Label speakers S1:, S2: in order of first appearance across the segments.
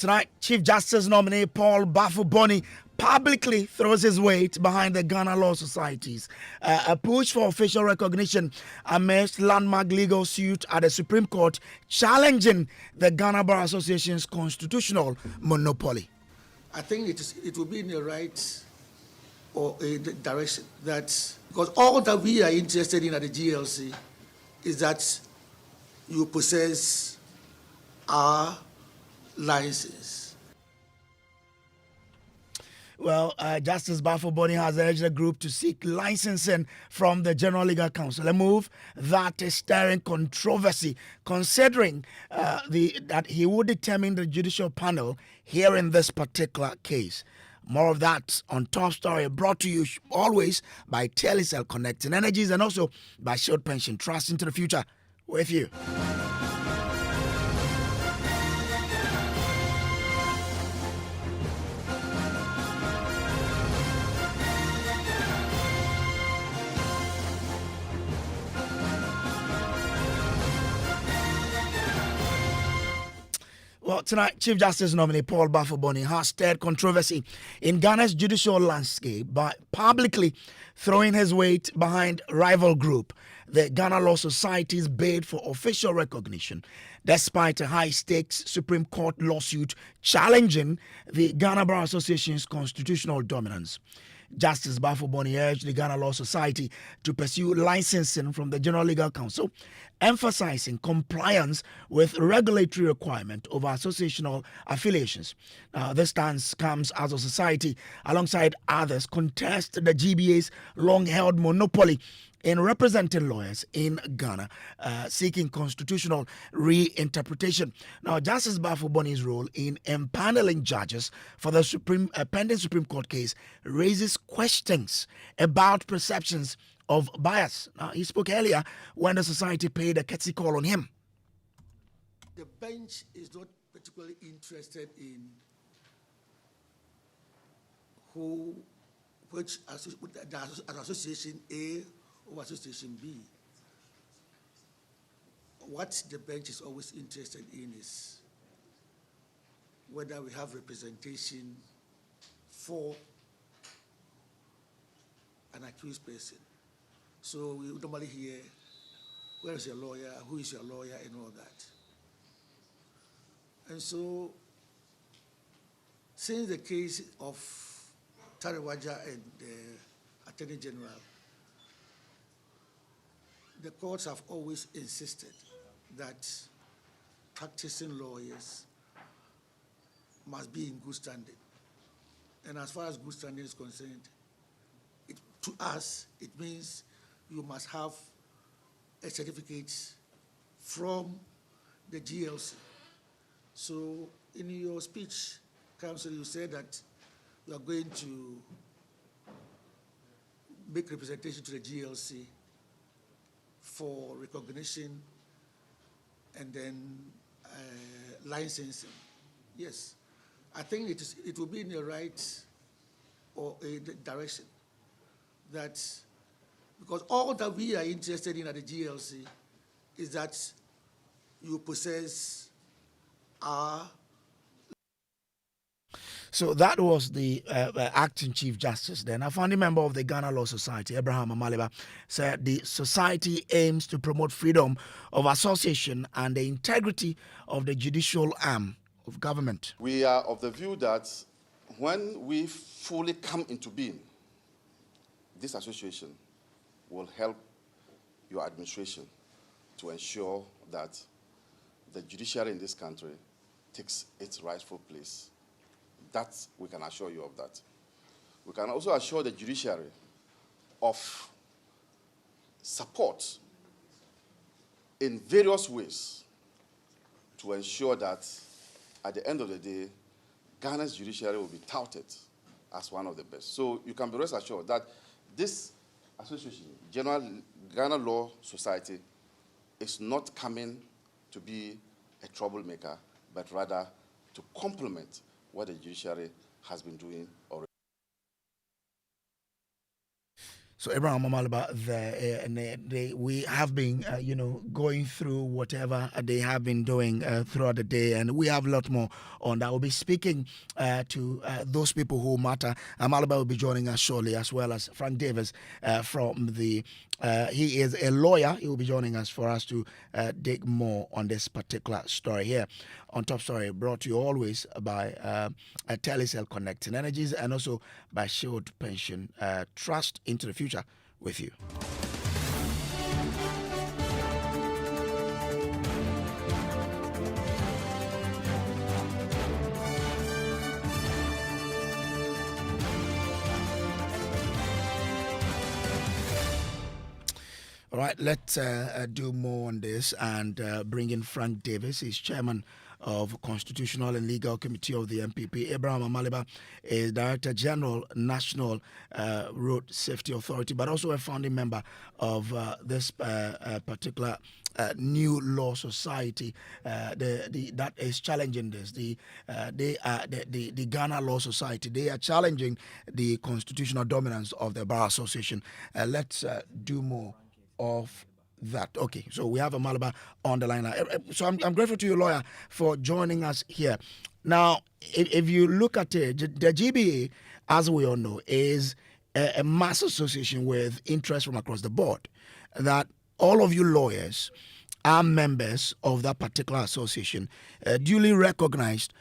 S1: Tonight, Chief Justice nominee Paul Baffoe-Bonnie publicly throws his weight behind the Ghana Law Societies. A push for official recognition amidst landmark legal suit at the Supreme Court challenging the Ghana Bar Association's constitutional monopoly.
S2: I think it will be in the right or a direction that, because all that we are interested in at the GLC is that you possess our license.
S1: Well, Justice Baffoe-Bonnie has urged the group to seek licensing from the General Legal Council, a move that is stirring controversy, considering that he would determine the judicial panel hearing this particular case. More of that on Top Story, brought to you always by Telecel Connecting Energies and also by Shield Pension. Trust into the future with you. Well, tonight, Chief Justice nominee Paul Baffoe-Bonnie has stirred controversy in Ghana's judicial landscape by publicly throwing his weight behind rival group, the Ghana Law Society's bid for official recognition, despite a high-stakes Supreme Court lawsuit challenging the Ghana Bar Association's constitutional dominance. Justice Baffoe-Bonnie urged the Ghana Law Society to pursue licensing from the General Legal Council, emphasizing compliance with regulatory requirement over associational affiliations. Now, this stance comes as a society, alongside others, contest the GBA's long-held monopoly in representing lawyers in Ghana, seeking constitutional reinterpretation. Now, Justice Baffoe-Bonnie's role in empaneling judges for the pending Supreme Court case raises questions about perceptions of bias. Now, he spoke earlier when the society paid a courtesy call on him.
S2: The bench is not particularly interested in which association A or association B. What the bench is always interested in is whether we have representation for an accused person. So we normally hear, where is your lawyer, who is your lawyer, and all that. And so, since the case of Tariwaja and the Attorney General, the courts have always insisted that practicing lawyers must be in good standing. And as far as good standing is concerned, to us, it means you must have a certificate from the GLC. So in your speech, Counsel, you said that you are going to make representation to the GLC for recognition and then licensing. Yes, I think it will be in the right or a direction that, because all that we are interested in at the GLC is that you possess our.
S1: So that was the acting Chief Justice then. A founding member of the Ghana Law Society, Abraham Amaliba, said the society aims to promote freedom of association and the integrity of the judicial arm of government.
S3: We are of the view that when we fully come into being, this association will help your administration to ensure that the judiciary in this country takes its rightful place. That we can assure you of that. We can also assure the judiciary of support in various ways to ensure that at the end of the day, Ghana's judiciary will be touted as one of the best. So you can be rest assured that this association, General Ghana Law Society, is not coming to be a troublemaker, but rather to complement what the judiciary has been doing already.
S1: So Abraham Amalaba, we have been, going through whatever they have been doing throughout the day, and we have a lot more on that. We'll be speaking to those people who matter. Amalaba will be joining us shortly, as well as Frank Davis from the. He is a lawyer. He will be joining us for us to dig more on this particular story here. On Top Story, brought to you always by Telecel Connecting Energies and also by Shield Pension. Trust into the future with you. All right, let's do more on this and bring in Frank Davis. He's chairman of Constitutional and Legal Committee of the MPP. Abraham Amaliba is Director General, National Road Safety Authority, but also a founding member of this particular new law society that is challenging this. The Ghana Law Society. They are challenging the constitutional dominance of the Bar Association. Let's do more of that. Okay, so we have a Malabar on the line. So I'm grateful to you, lawyer, for joining us here. Now, if you look at it, the GBA, as we all know, is a mass association with interests from across the board. That all of you lawyers are members of that particular association, duly recognized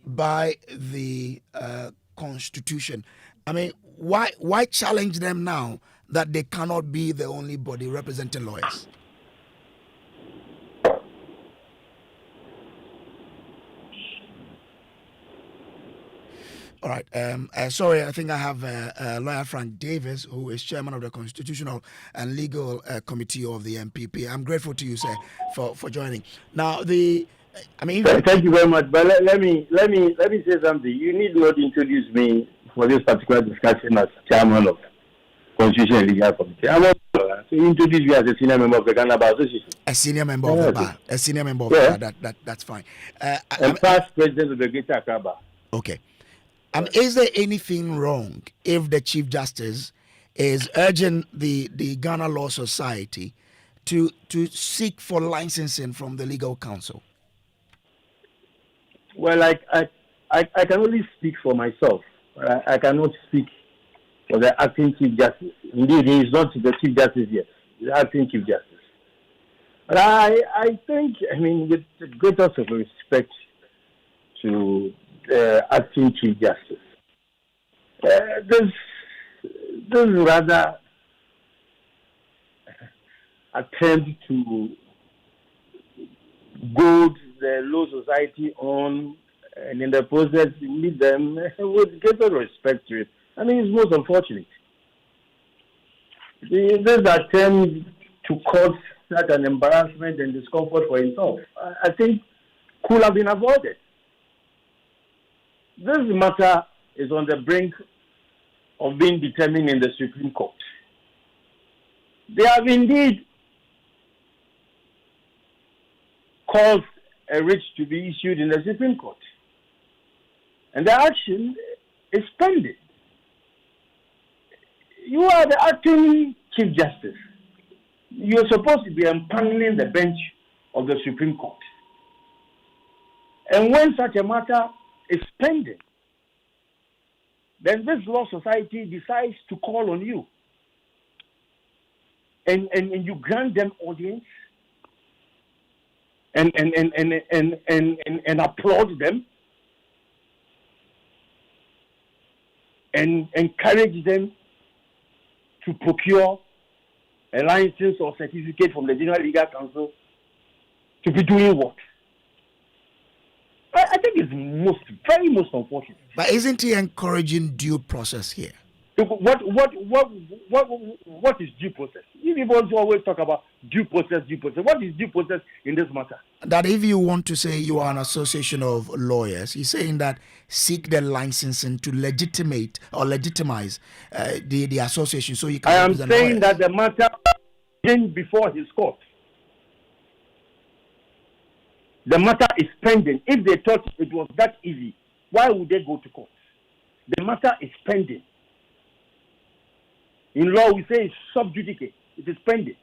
S1: by the Constitution. I mean, why challenge them now that they cannot be the only body representing lawyers? All right. Sorry, I think I have lawyer Frank Davis, who is chairman of the Constitutional and Legal Committee of the MPP. I'm grateful to you, sir, for joining. Now,
S4: thank you very much. But let me say something. You need not introduce me for this particular discussion as chairman of Constitutional and Legal Committee. I'm not so you introduce me as a senior member of the Ghana Bar Association.
S1: A senior member of the bar. A senior member of the bar. That's fine.
S4: And past president of the Greater Accra Bar.
S1: Okay. Is there anything wrong if the Chief Justice is urging the Ghana Law Society to seek for licensing from the Legal Council?
S4: Well, I can only speak for myself. I cannot speak for the acting Chief Justice. Indeed, he is not the Chief Justice yet. The acting Chief Justice. But I think, with the greatest of respect to acting Chief Justice, this rather attempt to goad the Law Society on and in the process meet them with greater respect to it. It's most unfortunate. This attempt to cause such an embarrassment and discomfort for himself, I think, could have been avoided. This matter is on the brink of being determined in the Supreme Court. They have indeed caused a writ to be issued in the Supreme Court. And the action is pending. You are the acting Chief Justice. You're supposed to be empaneling the bench of the Supreme Court. And when such a matter is pending, then this law society decides to call on you. And you grant them audience and applaud them and encourage them to procure a license or certificate from the General Legal Council to be doing what? I think it's very most unfortunate.
S1: But isn't he encouraging due process here?
S4: What is due process? You people always talk about due process. What is due process in this matter?
S1: That if you want to say you are an association of lawyers, he's saying that seek the licensing to legitimize the association so you can.
S4: I am saying that the matter came before his court. The matter is pending. If they thought it was that easy, why would they go to court? The matter is pending. In law, we say it's sub judice. It is pending.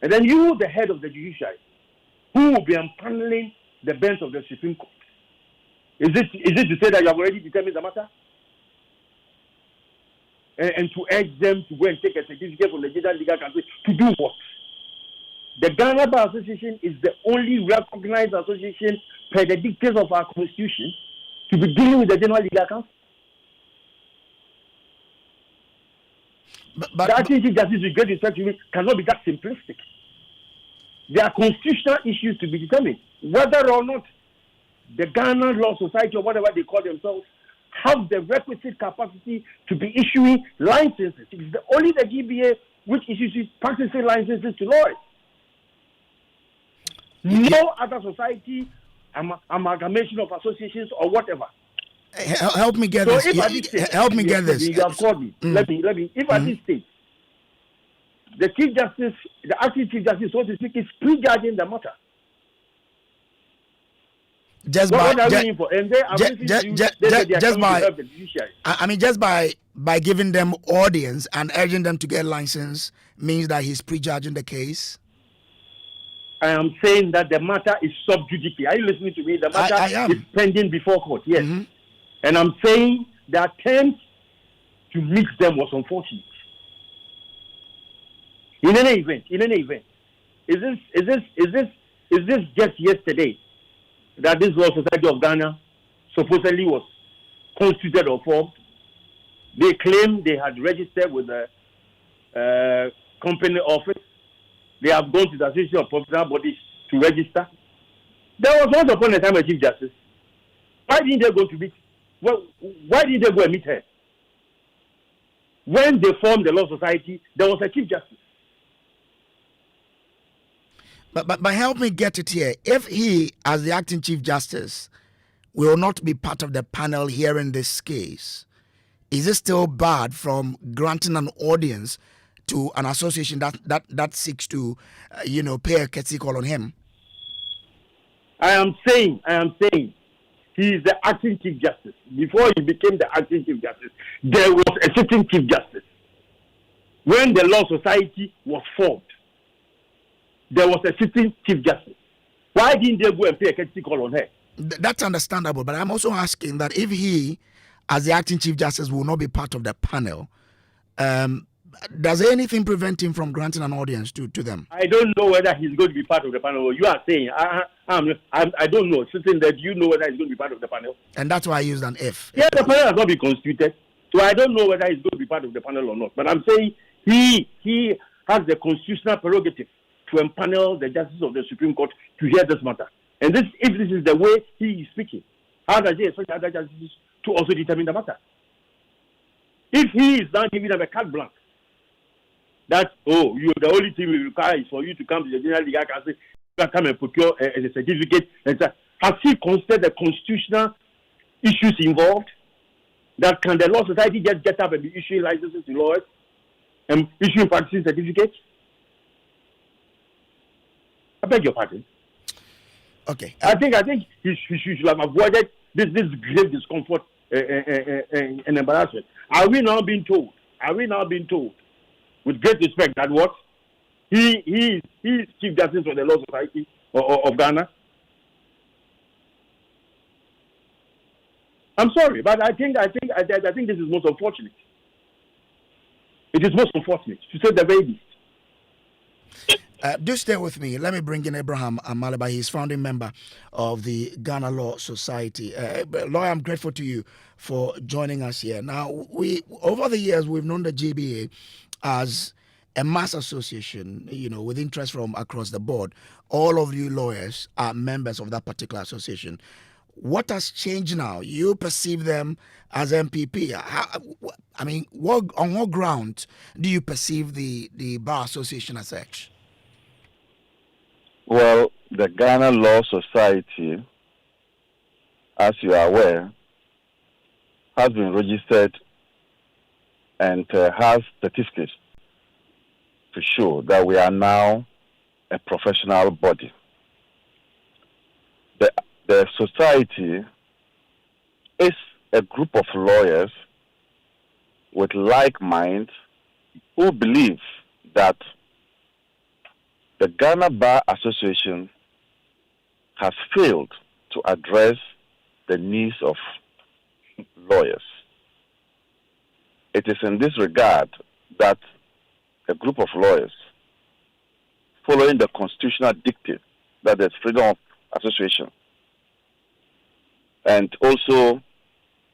S4: And then you, the head of the judiciary, who will be impaneling the bench of the Supreme Court. Is it to say that you have already determined the matter? And to urge them to go and take a certificate from the General Legal Council to do what? The Ghana Bar Association is the only recognized association per the dictates of our constitution to be dealing with the General Legal Council. The acting chief justice with great respect to me cannot be that simplistic. There are constitutional issues to be determined whether or not the Ghana Law Society or whatever they call themselves have the requisite capacity to be issuing licenses. It's only the GBA which issues practicing licenses to lawyers. No other society, amalgamation of associations or whatever.
S1: Help me get
S4: So
S1: this.
S4: if at this stage,
S1: Help me get this.
S4: You have called me. Let me. If at this stage, the Chief Justice, the acting Chief Justice, so to speak, is prejudging the matter.
S1: Just by giving them audience and urging them to get license means that he's prejudging the case.
S4: I am saying that the matter is sub judice. Are you listening to me? The matter is pending before court. Yes, and I'm saying the attempt to mix them was unfortunate. In any event, is this just yesterday that this Law Society of Ghana supposedly was constituted or formed? They claim they had registered with the company office. They have gone to the Association of Professional Bodies to register. There was once upon a time a Chief Justice. Why didn't they go to meet? Why didn't they go and meet her? When they formed the Law Society, there was a Chief Justice.
S1: But help me get it here. If he, as the acting Chief Justice, will not be part of the panel hearing this case, is it still barred from granting an audience to an association that seeks to, pay a courtesy call on him?
S4: I am saying, he is the acting Chief Justice. Before he became the acting Chief Justice, there was a sitting Chief Justice. When the Law Society was formed, there was a sitting Chief Justice. Why didn't they go and pay a courtesy call on her?
S1: That's understandable, but I'm also asking that if he, as the acting Chief Justice, will not be part of the panel, does anything prevent him from granting an audience to them?
S4: I don't know whether he's going to be part of the panel. You are saying, I don't know. Sitting there, do you know whether he's going to be part of the panel?
S1: And that's why I used an if.
S4: Yeah, the panel has not been constituted. So I don't know whether he's going to be part of the panel or not. But I'm saying he has the constitutional prerogative to empanel the justices of the Supreme Court to hear this matter. And if this is the way he is speaking, how does he expect other justices to also determine the matter? If he is now giving them a carte blanche, that, the only thing we require is for you to come to the General Legal Council, come and procure a certificate. Has he considered the constitutional issues involved? That can the Law Society just get up and be issuing licenses to lawyers and issuing practicing certificates? I beg your pardon.
S1: Okay.
S4: I think he should have avoided this grave discomfort and embarrassment. Are we now being told, with great respect, that what? He is Chief Justice of the Law Society of Ghana? I'm sorry, but I think this is most unfortunate. It is most unfortunate, to say the very least.
S1: Do stay with me. Let me bring in Abraham Amaliba. He's founding member of the Ghana Law Society. Lawyer, I'm grateful to you for joining us here. Now, over the years, we've known the GBA as a mass association, with interest from across the board. All of you lawyers are members of that particular association. What has changed now? You perceive them as MPP. On what ground do you perceive the Bar Association as such?
S5: Well, the Ghana Law Society, as you are aware, has been registered and has certificates to show that we are now a professional body. The society is a group of lawyers with like minds, who believe that the Ghana Bar Association has failed to address the needs of lawyers. It is in this regard that a group of lawyers, following the constitutional dictate that there's freedom of association, and also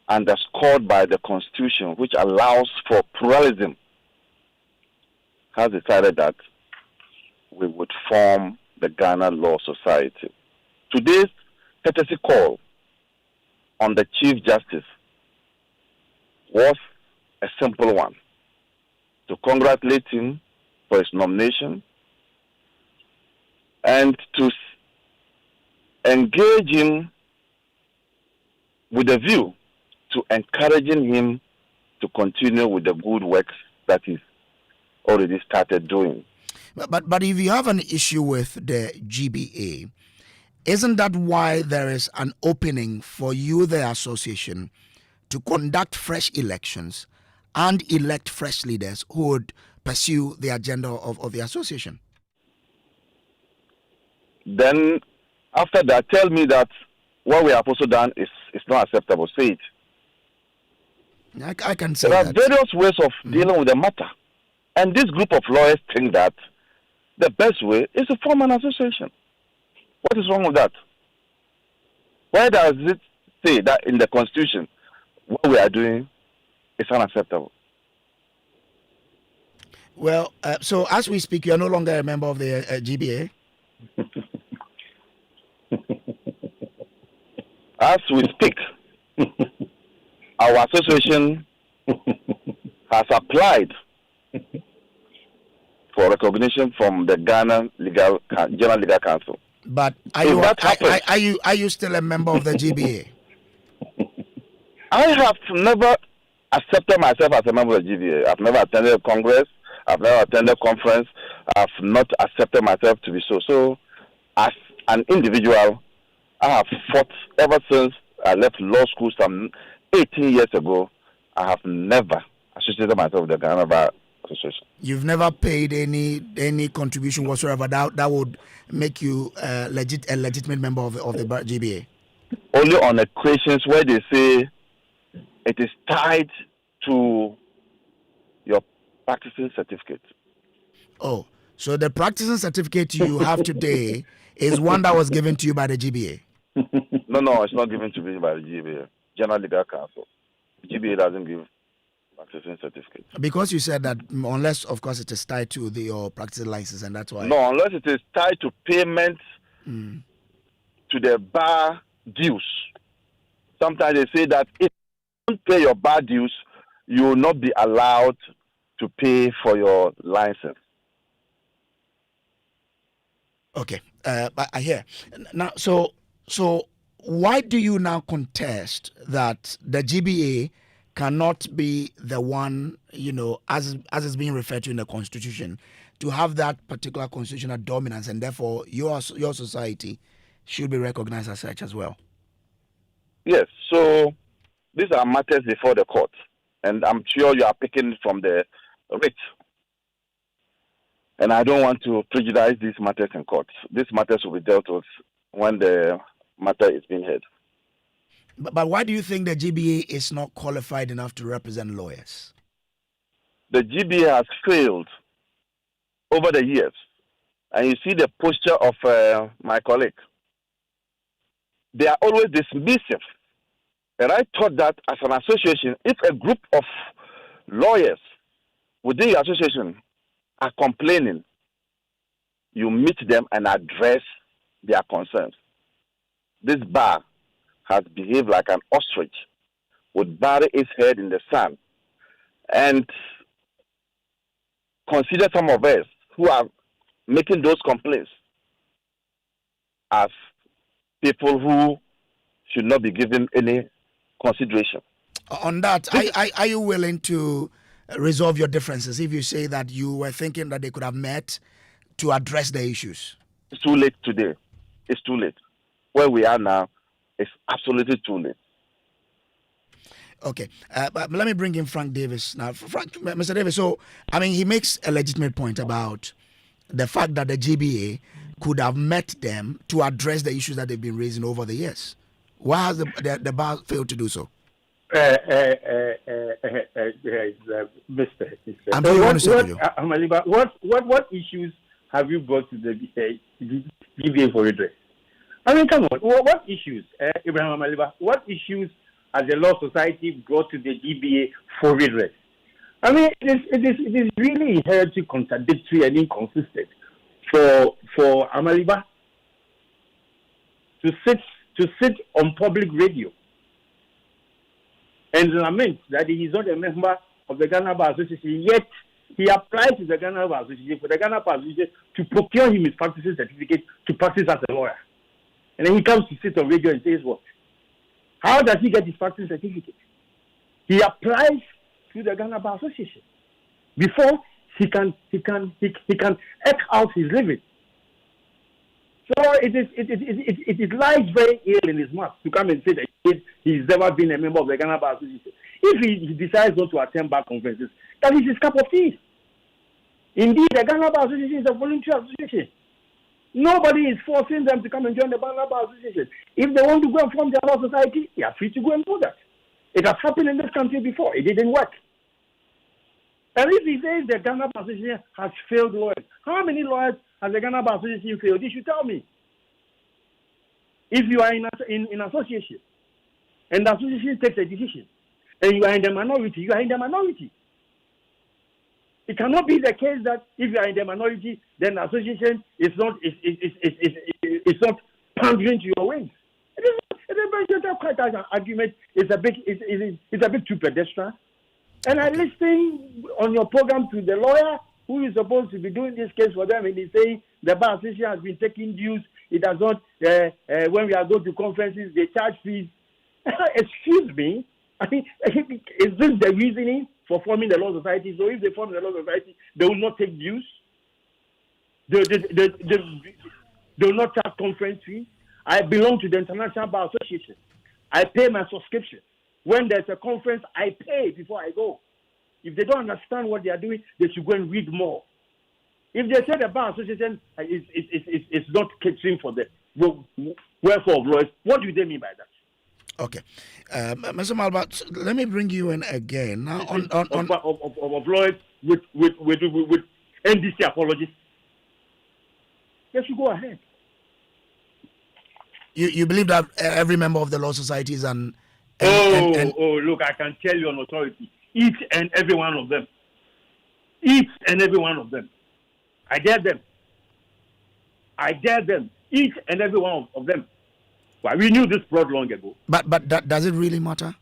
S5: underscored by the Constitution, which allows for pluralism, has decided that we would form the Ghana Law Society. Today's courtesy call on the Chief Justice was a simple one: to congratulate him for his nomination and to engage him with a view to encouraging him to continue with the good works that he's already started doing.
S1: But if you have an issue with the GBA, isn't that why there is an opening for you, the association, to conduct fresh elections and elect fresh leaders who would pursue the agenda of the association?
S5: Then, after that, tell me that what we have also done is not acceptable. Say it.
S1: I can say
S5: there
S1: that.
S5: There are various ways of dealing with the matter. And this group of lawyers think that the best way is to form an association. What is wrong with that? Why does it say that in the Constitution what we are doing is unacceptable?
S1: Well, so as we speak, you are no longer a member of the GBA.
S5: As we speak, our association has applied for recognition from the Ghana General Legal Council.
S1: But are you still a member of the GBA?
S5: I have never accepted myself as a member of the GBA. I've never attended a congress. I've never attended a conference. I've not accepted myself to be so. So, as an individual, I have fought ever since I left law school some 18 years ago. I have never associated myself with the Ghana Bar Association.
S1: You've never paid any contribution whatsoever that would make you a legitimate member of the GBA?
S5: Only on occasions where they say it is tied to your practicing certificate.
S1: Oh, so the practicing certificate you have today is one that was given to you by the GBA?
S5: No, it's not given to me by the GBA, General Legal Council. The GBA doesn't give practicing certificate.
S1: Because you said that unless, of course, it is tied to your practicing license, and that's why.
S5: No, unless it is tied to payment to the bar dues. Sometimes they say that if you don't pay your bar dues, you will not be allowed to pay for your license.
S1: Okay, I hear. Now, so why do you now contest that the GBA cannot be the one, as is being referred to in the Constitution, to have that particular constitutional dominance, and therefore your society should be recognized as such as well?
S5: Yes, so these are matters before the court, and I'm sure you are picking from the writ. And I don't want to prejudice these matters in court. These matters will be dealt with when the matter is being heard.
S1: But why do you think the GBA is not qualified enough to represent lawyers?
S5: The GBA has failed over the years. And you see the posture of my colleague. They are always dismissive. And I thought that as an association, if a group of lawyers within the association are complaining, you meet them and address their concerns. This bar has behaved like an ostrich, would bury its head in the sand and consider some of us who are making those complaints as people who should not be given any consideration.
S1: On that, are you willing to resolve your differences if you say that you were thinking that they could have met to address the issues?
S5: It's too late today. It's too late. Where we are now, it's absolutely too late.
S1: Okay, but let me bring in Frank Davis now. Mr. Davis, so I mean, he makes a legitimate point about the fact that the GBA could have met them to address the issues that they've been raising over the years. Why has the bar failed to do so?
S4: Mr.
S1: I'm sure you want to say, Kojo.
S4: Amaliba, what issues have you brought to the GBA for redress? I mean, come on. What issues, Ibrahim Amaliba? What issues has the Law Society brought to the GBA for redress? I mean, it is really inherently contradictory and inconsistent for Amaliba to sit on public radio and lament that he is not a member of the Ghana Bar Association, yet he applies to the Ghana Bar Association for the Ghana Bar Association to procure him his practicing certificate to practice as a lawyer. And then he comes to sit on radio and says what? How does he get his practicing certificate? He applies to the Ghana Bar Association before he can eke out his living. So it lies very ill in his mouth to come and say that he's never been a member of the Ghana Bar Association. If he decides not to attend bar conferences, that is his cup of tea. Indeed, the Ghana Bar Association is a voluntary association. Nobody is forcing them to come and join the Ghana Bar Association. If they want to go and form their law society, they are free to go and do that. It has happened in this country before. It didn't work. And if he says the Ghana Bar Association has failed lawyers, how many lawyers has the Ghana Bar Association failed? You should tell me. If you are in association, and the association takes a decision, and you are in the minority, you are in the minority. It cannot be the case that if you are in the minority, then the association is not pandering to your wings. It is quite an argument. It's a bit too pedestrian. And I listened on your program to the lawyer who is supposed to be doing this case for them, and he's saying the Bar Association has been taking dues. It does not. When we are going to conferences, they charge fees. Excuse me. I mean, is this the reasoning for forming the law society? So if they form the law society, they will not take dues. They will not charge conference fees. I belong to the International Bar Association. I pay my subscription. When there's a conference, I pay before I go. If they don't understand what they are doing, they should go and read more. If they say the Bar Association is not catering for the welfare of lawyers, what do they mean by that?
S1: Okay, Mr. Malbat, let me bring you in again now
S4: of lawyers with NDC apologies. They should go ahead.
S1: You believe that every member of the Law Society is look,
S4: I can tell you on authority, each and every one of them. Each and every one of them. I dare them. Each and every one of them. Well, we knew this fraud long ago.
S1: But does it really matter?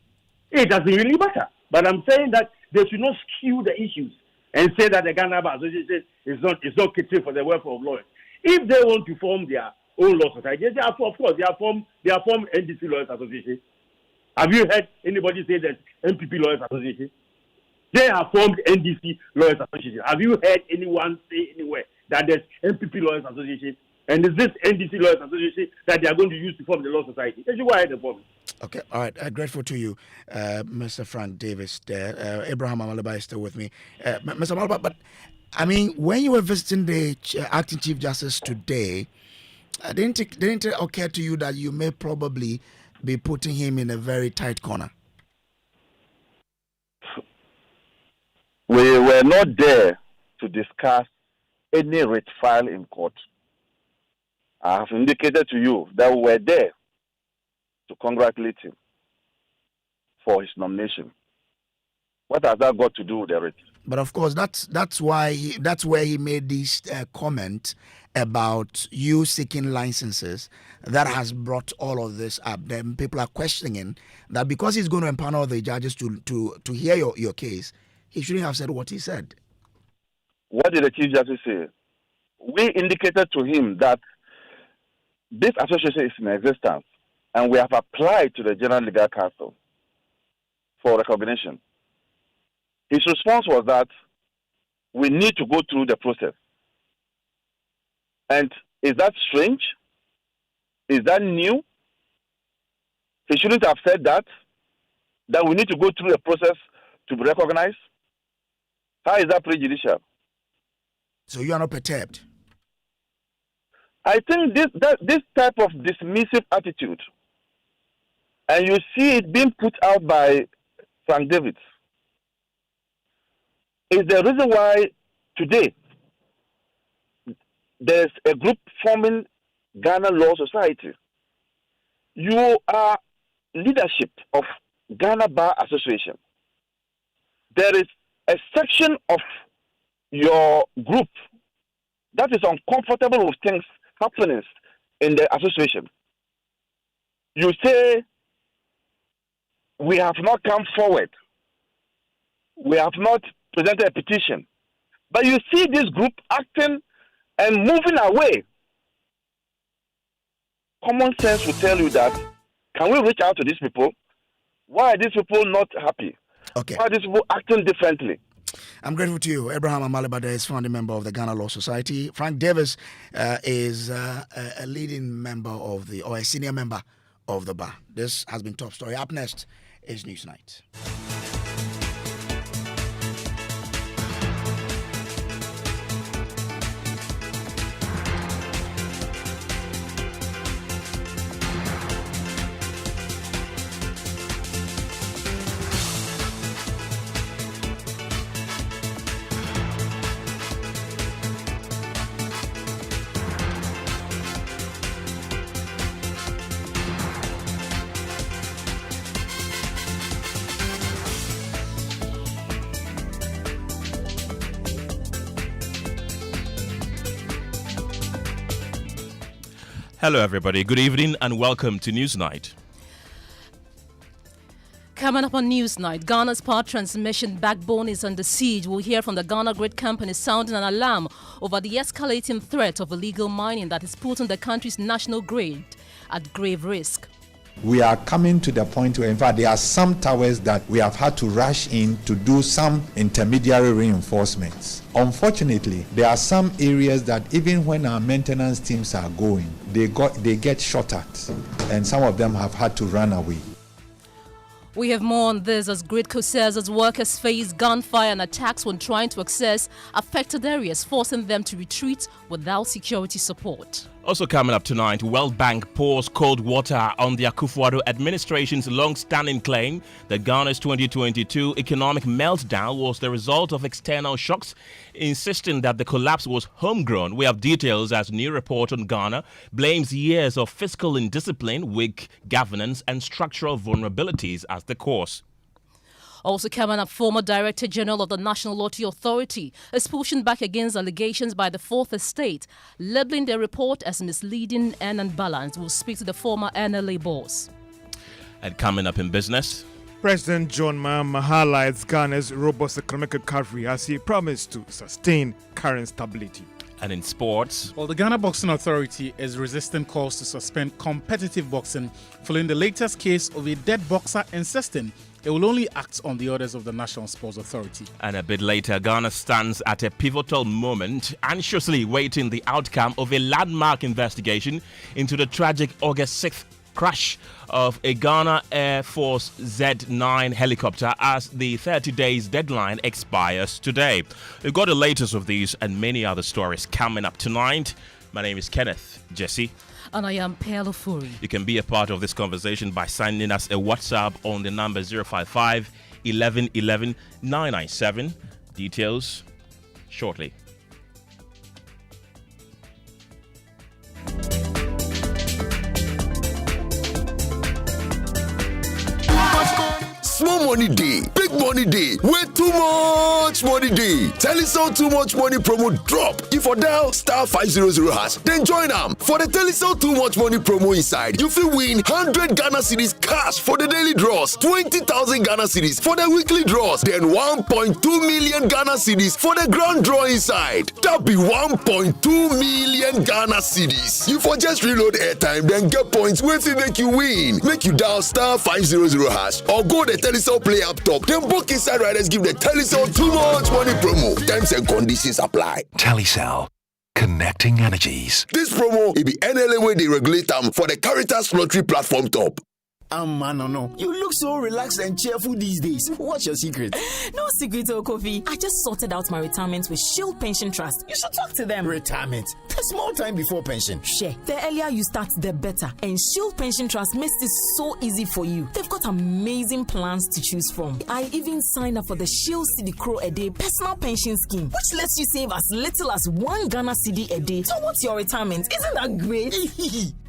S4: It doesn't really matter. But I'm saying that they should not skew the issues and say that the Ghana Bar Association is not catering for the welfare of lawyers. If they want to form their own law society, they are formed NDC Lawyers Association. Have you heard anybody say that MPP Lawyers Association? They have formed NDC Lawyers Association. Have you heard anyone say anywhere that there's MPP Lawyers Association? And is this NDC Lawyers Association that they are going to use to form the law society? They should go ahead and form it.
S1: Okay, all right. Grateful to you, Mr. Frank Davis there. Abraham Amalaba is still with me. Mr. Amalaba, but I mean, when you were visiting the acting Chief Justice today, didn't it occur to you that you may probably be putting him in a very tight corner?
S5: We were not there to discuss any writ file in court. I have indicated to you that we were there to congratulate him for his nomination. What has that got to do with the writ?
S1: But of course, that's where he made this comment about you seeking licenses. That has brought all of this up. Then people are questioning that because he's going to empanel the judges to hear your case, he shouldn't have said what he said.
S5: What did the Chief Justice say? We indicated to him that this association is in existence, and we have applied to the General Legal Council for recognition. His response was that we need to go through the process. And is that strange? Is that new? He shouldn't have said that. that we need to go through a process to be recognized? How is that prejudicial?
S1: So you are not perturbed?
S5: I think this type of dismissive attitude, and you see it being put out by Frank Davids, is the reason why today there's a group forming Ghana Law Society. You are leadership of Ghana Bar Association. There is a section of your group that is uncomfortable with things happening in the association. You say, we have not come forward. We have not presented a petition. But you see this group acting and moving away. Common sense will tell you that, can we reach out to these people? Why are these people not happy?
S1: Okay.
S5: Why are these people acting differently?
S1: I'm grateful to you. Abraham Amalibada is founding member of the Ghana Law Society. Frank Davis is a leading member of or a senior member of the bar. This has been Top Story. Up next is Newsnight.
S6: Hello, everybody. Good evening and welcome to Newsnight.
S7: Coming up on Newsnight, Ghana's power transmission backbone is under siege. We'll hear from the Ghana Grid Company sounding an alarm over the escalating threat of illegal mining that is putting the country's national grid at grave risk.
S8: We are coming to the point where, in fact, there are some towers that we have had to rush in to do some intermediary reinforcements. Unfortunately, there are some areas that even when our maintenance teams are going, they get shot at, and some of them have had to run away.
S7: We have more on this as Gridco says as workers face gunfire and attacks when trying to access affected areas, forcing them to retreat without security support.
S6: Also coming up tonight, World Bank pours cold water on the Akufo-Addo administration's long-standing claim that Ghana's 2022 economic meltdown was the result of external shocks, insisting that the collapse was homegrown. We have details as new report on Ghana blames years of fiscal indiscipline, weak governance and structural vulnerabilities as the cause.
S7: Also coming up, former Director General of the National Lottery Authority is pushing back against allegations by the Fourth Estate, labeling their report as misleading and unbalanced. We'll speak to the former NLA boss.
S6: And coming up in business,
S9: President John Mahama highlights Ghana's robust economic recovery as he promised to sustain current stability.
S6: and in sports.
S10: Well, the Ghana Boxing Authority is resisting calls to suspend competitive boxing following the latest case of a dead boxer insisting it will only act on the orders of the National Sports Authority.
S6: And a bit later, Ghana stands at a pivotal moment, anxiously waiting the outcome of a landmark investigation into the tragic August 6th crash of a Ghana Air Force Z9 helicopter as the 30 days deadline expires today. We've got the latest of these and many other stories coming up tonight. My name is Kenneth, Gyasi.
S7: And I am Ofori.
S6: You can be a part of this conversation by sending us a WhatsApp on the number 055 11 11 997. Details shortly.
S11: Small money day, big money day, where too much money day. Telecel too much money promo drop. If you dial star 500 hash, then join them. For the Telecel too much money promo inside, you will win 100 Ghana cedis cash for the daily draws, 20,000 Ghana cedis for the weekly draws, then 1.2 million Ghana cedis for the grand draw inside. That be 1.2 million Ghana cedis. You for just reload airtime, then get points with it make you win. Make you dial star 500 hash or go the Telecel Play App top. Then book inside riders give the Telecel too much money promo. Terms and conditions apply.
S12: Telecel, connecting energies.
S11: This promo will be NLA where they regulate them for the Caritas Lottery platform top.
S13: No. You look so relaxed and cheerful these days. What's your secret?
S14: No secret, Kofi. I just sorted out my retirement with Shield Pension Trust. You should talk to them.
S13: Retirement? There's small time before pension.
S14: Share. The earlier you start, the better. And Shield Pension Trust makes it so easy for you. They've got amazing plans to choose from. I even signed up for the Shield Cedi Crow a day personal pension scheme, which lets you save as little as 1 Ghana Cedi a day towards your retirement. Isn't that great?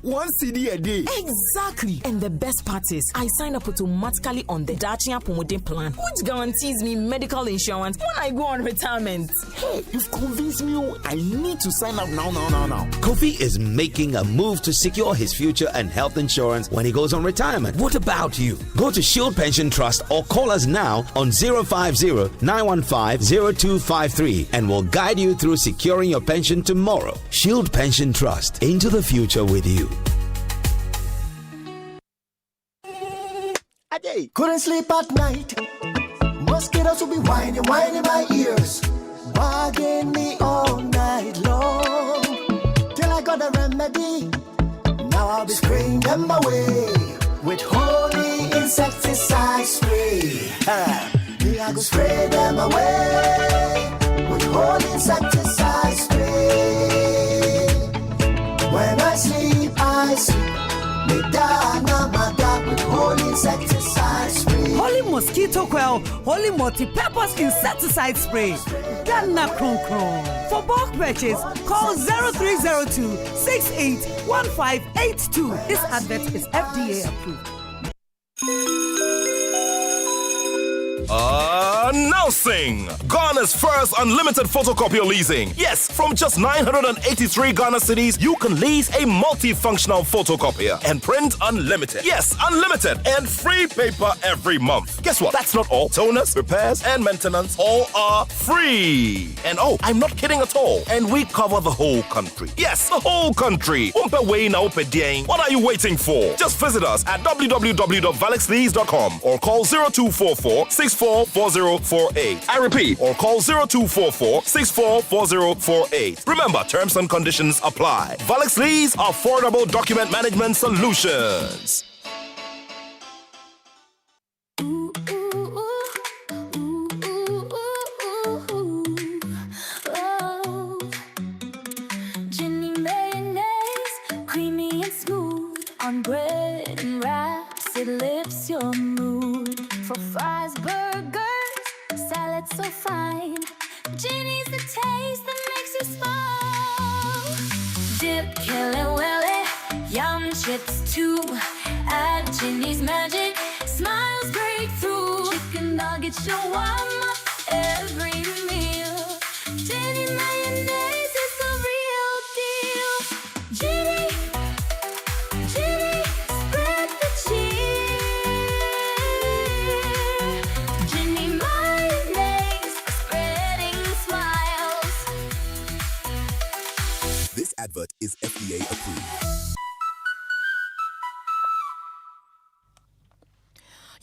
S13: 1 Cedi a day.
S14: Exactly. And the best part is, I sign up automatically on the Dachia Pomoden plan, which guarantees me medical insurance when I go on retirement.
S13: Hey, you've convinced me. I need to sign up now.
S15: Kofi is making a move to secure his future and health insurance when he goes on retirement. What about you? Go to Shield Pension Trust or call us now on 050-915-0253 and we'll guide you through securing your pension tomorrow. Shield Pension Trust, into the future with you.
S16: Couldn't sleep at night. Mosquitoes will be whining my ears, bugging me all night long. Till I got a remedy. Now I'll be spraying them away with holy insecticide spray. I go spray them away with holy insecticide spray. When I sleep, me dana with holy insecticide spray.
S17: Holy mosquito coil, holy multi-purpose insecticide spray. Ghana Kron Kron. For bulk purchase, call 0302-681582. This advert is FDA approved.
S18: Announcing Ghana's first unlimited photocopier leasing. Yes, from just 983 Ghana cedis, you can lease a multifunctional photocopier and print unlimited. Yes, unlimited and free paper every month. Guess what? That's not all. Toners, repairs, and maintenance all are free. And oh, I'm not kidding at all. And we cover the whole country. Yes, the whole country. What are you waiting for? Just visit us at www.valexlease.com or call 0244-644048. I repeat, or call 0244-644048. Remember, terms and conditions apply. Valix Lease, affordable document management solutions.
S19: Jenny mayonnaise, creamy and smooth on bread and wraps. It lifts your mood for fries, burgers. Salad so fine. Jenny's the taste that makes you smile. Dip, Kelly Willy, yum chips too. Add Jenny's magic, smiles break through. Chicken nuggets, your warm up every meal. Jenny mayonnaise is the real deal. Jenny, spread the cheer. Jenny mayonnaise, spreading smiles.
S11: This advert is FDA approved.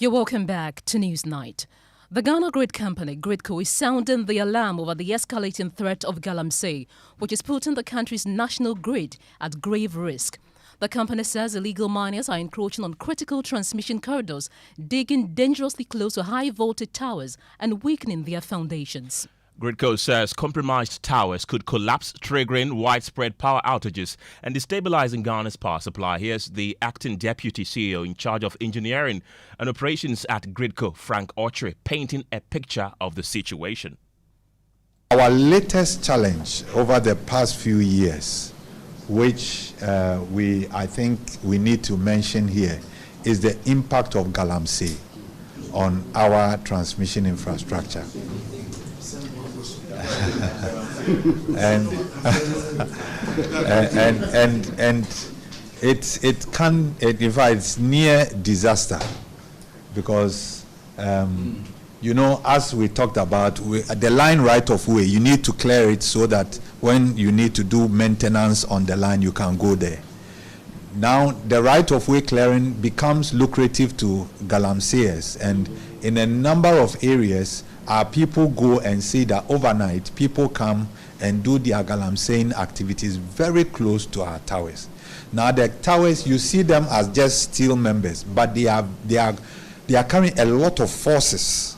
S7: You're welcome back to Newsnight. The Ghana Grid Company, Gridco, is sounding the alarm over the escalating threat of galamsey, which is putting the country's national grid at grave risk. The company says illegal miners are encroaching on critical transmission corridors, digging dangerously close to high-voltage towers and weakening their foundations.
S6: Gridco says compromised towers could collapse, triggering widespread power outages and destabilizing Ghana's power supply. Here's the acting deputy CEO in charge of engineering and operations at Gridco, Frank Autry, painting a picture of the situation.
S8: Our latest challenge over the past few years, which I think we need to mention here, is the impact of galamsey on our transmission infrastructure. and it's near disaster because as we talked about, the line right of way, you need to clear it so that when you need to do maintenance on the line, you can go there. Now the right of way clearing becomes lucrative to galamseyers, and in a number of areas, our people go and see that overnight people come and do their galamseying activities very close to our towers. Now the towers, you see them as just steel members, but they are carrying a lot of forces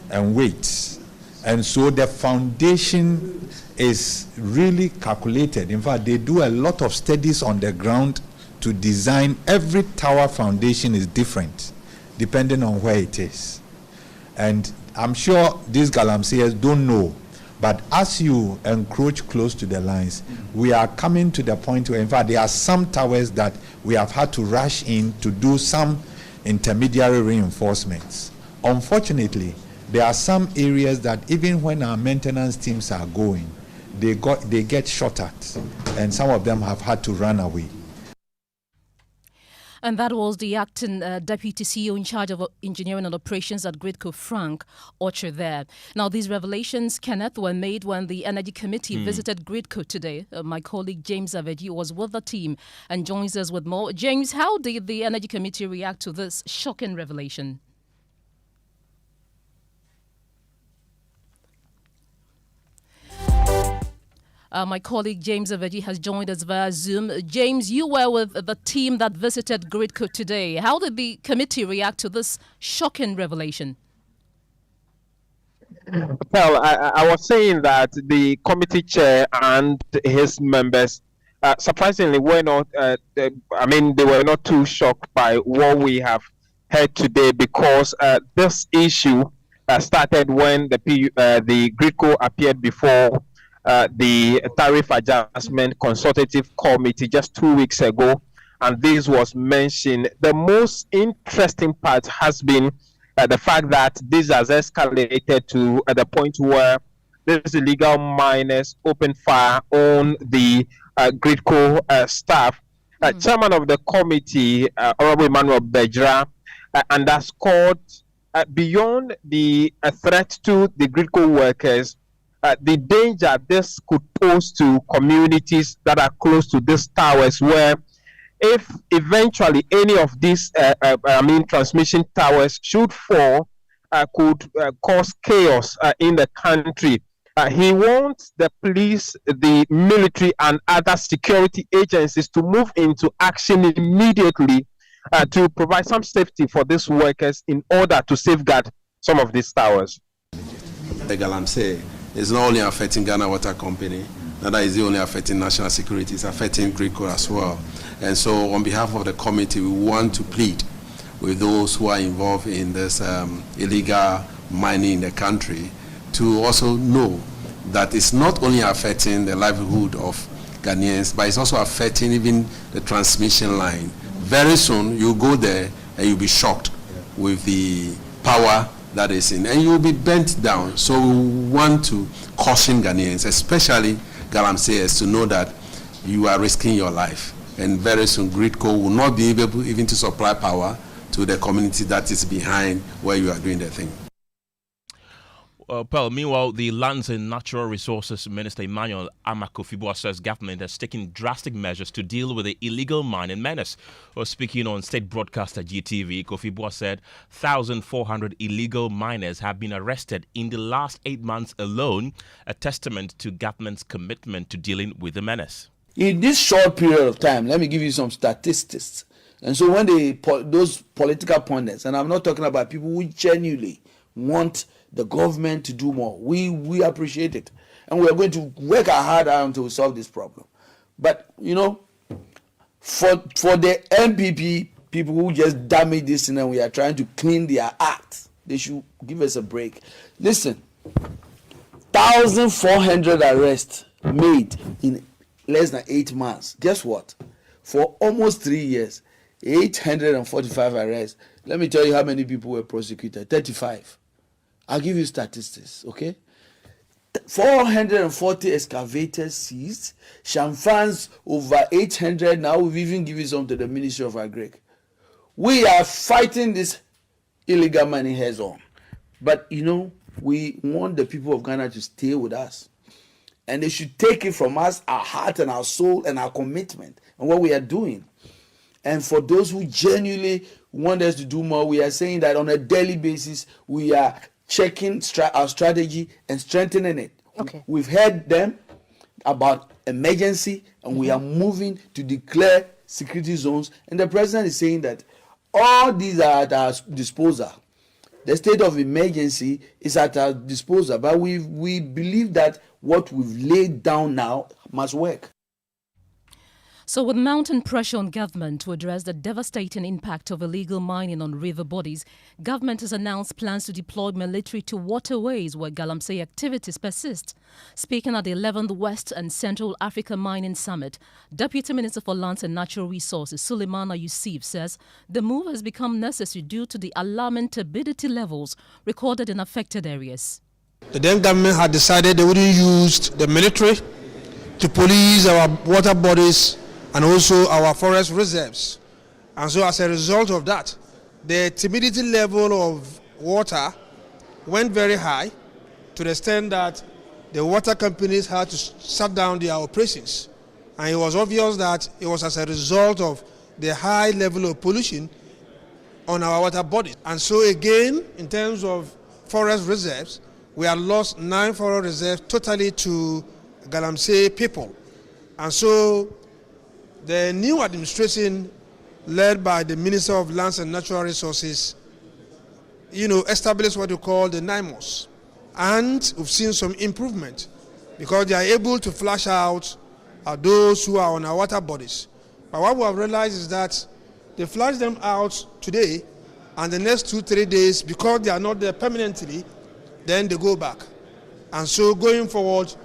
S8: and weights, and so the foundation is really calculated. In fact, they do a lot of studies on the ground to design. Every tower foundation is different depending on where it is, and I'm sure these galamseyers don't know, but as you encroach close to the lines, we are coming to the point where, in fact, there are some towers that we have had to rush in to do some intermediary reinforcements. Unfortunately, there are some areas that even when our maintenance teams are going, they get shot at, and some of them have had to run away.
S7: And that was the acting deputy CEO in charge of engineering and operations at Gridco, Frank Orchard there. Now, these revelations, Kenneth, were made when the Energy Committee visited Gridco today. My colleague James Aveji was with the team and joins us with more. James, how did the Energy Committee react to this shocking revelation? My colleague James Aveji has joined us via Zoom. James, you were with the team that visited Gridco today. How did the committee react to this shocking revelation?
S20: Well, I was saying that the committee chair and his members, surprisingly, were not. They were not too shocked by what we have heard today, because this issue started when the Gridco appeared before the Tariff Adjustment Consultative Committee just 2 weeks ago, and this was mentioned. The most interesting part has been the fact that this has escalated to the point where these illegal miners open fire on the Gridco staff. Chairman of the committee, Honorable Emmanuel Bejra, underscored beyond the threat to the Gridco workers, the danger this could pose to communities that are close to these towers, where if eventually any of these transmission towers should fall, could cause chaos in the country. He wants the police, the military, and other security agencies to move into action immediately to provide some safety for these workers in order to safeguard some of these towers.
S21: The galamsey is not only affecting Ghana Water Company, that is only affecting national security, it's affecting Gridco as well. And so on behalf of the committee, we want to plead with those who are involved in this illegal mining in the country to also know that it's not only affecting the livelihood of Ghanaians, but it's also affecting even the transmission line. Very soon, you go there and you'll be shocked with the power that is in, and you'll be bent down. So we want to caution Ghanaians, especially galamseyers, to know that you are risking your life. And very soon, Gridco will not be able even to supply power to the community that is behind where you are doing the thing.
S6: Meanwhile, the Lands and Natural Resources Minister Emmanuel Amakofiboah says government has taken drastic measures to deal with the illegal mining menace. Speaking on state broadcaster GTV, Kofiboah said 1,400 illegal miners have been arrested in the last 8 months alone, a testament to government's commitment to dealing with the menace.
S22: In this short period of time, let me give you some statistics. And so when those political pundits, and I'm not talking about people who genuinely want the government to do more, we appreciate it, and we are going to work hard until we solve this problem. But for the NPP people who just damage this thing and we are trying to clean their act, they should give us a break. Listen, 1,400 arrests made in less than 8 months. Guess what? For almost 3 years, 845 arrests. Let me tell you how many people were prosecuted. 35. I'll give you statistics, okay? 440 excavators seized, Shamfans over 800. Now we've even given some to the Ministry of Agri. We are fighting this illegal money heads on. But we want the people of Ghana to stay with us. And they should take it from us, our heart and our soul and our commitment and what we are doing. And for those who genuinely want us to do more, we are saying that on a daily basis, we are checking our strategy and strengthening it.
S7: Okay.
S22: We've heard them about emergency, and we are moving to declare security zones. And the president is saying that all these are at our disposal. The state of emergency is at our disposal, but we believe that what we've laid down now must work.
S7: So, with mounting pressure on government to address the devastating impact of illegal mining on river bodies, government has announced plans to deploy military to waterways where galamsey activities persist. Speaking at the 11th West and Central Africa Mining Summit, Deputy Minister for Lands and Natural Resources Suleimana Yusuf says the move has become necessary due to the alarming turbidity levels recorded in affected areas.
S2: The then government had decided they wouldn't use the military to police our water bodies and also our forest reserves. And so as a result of that, the turbidity level of water went very high to the extent that the water companies had to shut down their operations. And it was obvious that it was as a result of the high level of pollution on our water bodies. And so again, in terms of forest reserves, we had lost 9 forest reserves totally to galamsey people. And so the new administration, led by the Minister of Lands and Natural Resources, established what you call the NIMOS. And we've seen some improvement because they are able to flush out those who are on our water bodies. But what we have realized is that they flush them out today, and the next 2-3 days, because they are not there permanently, then they go back. And so going forward,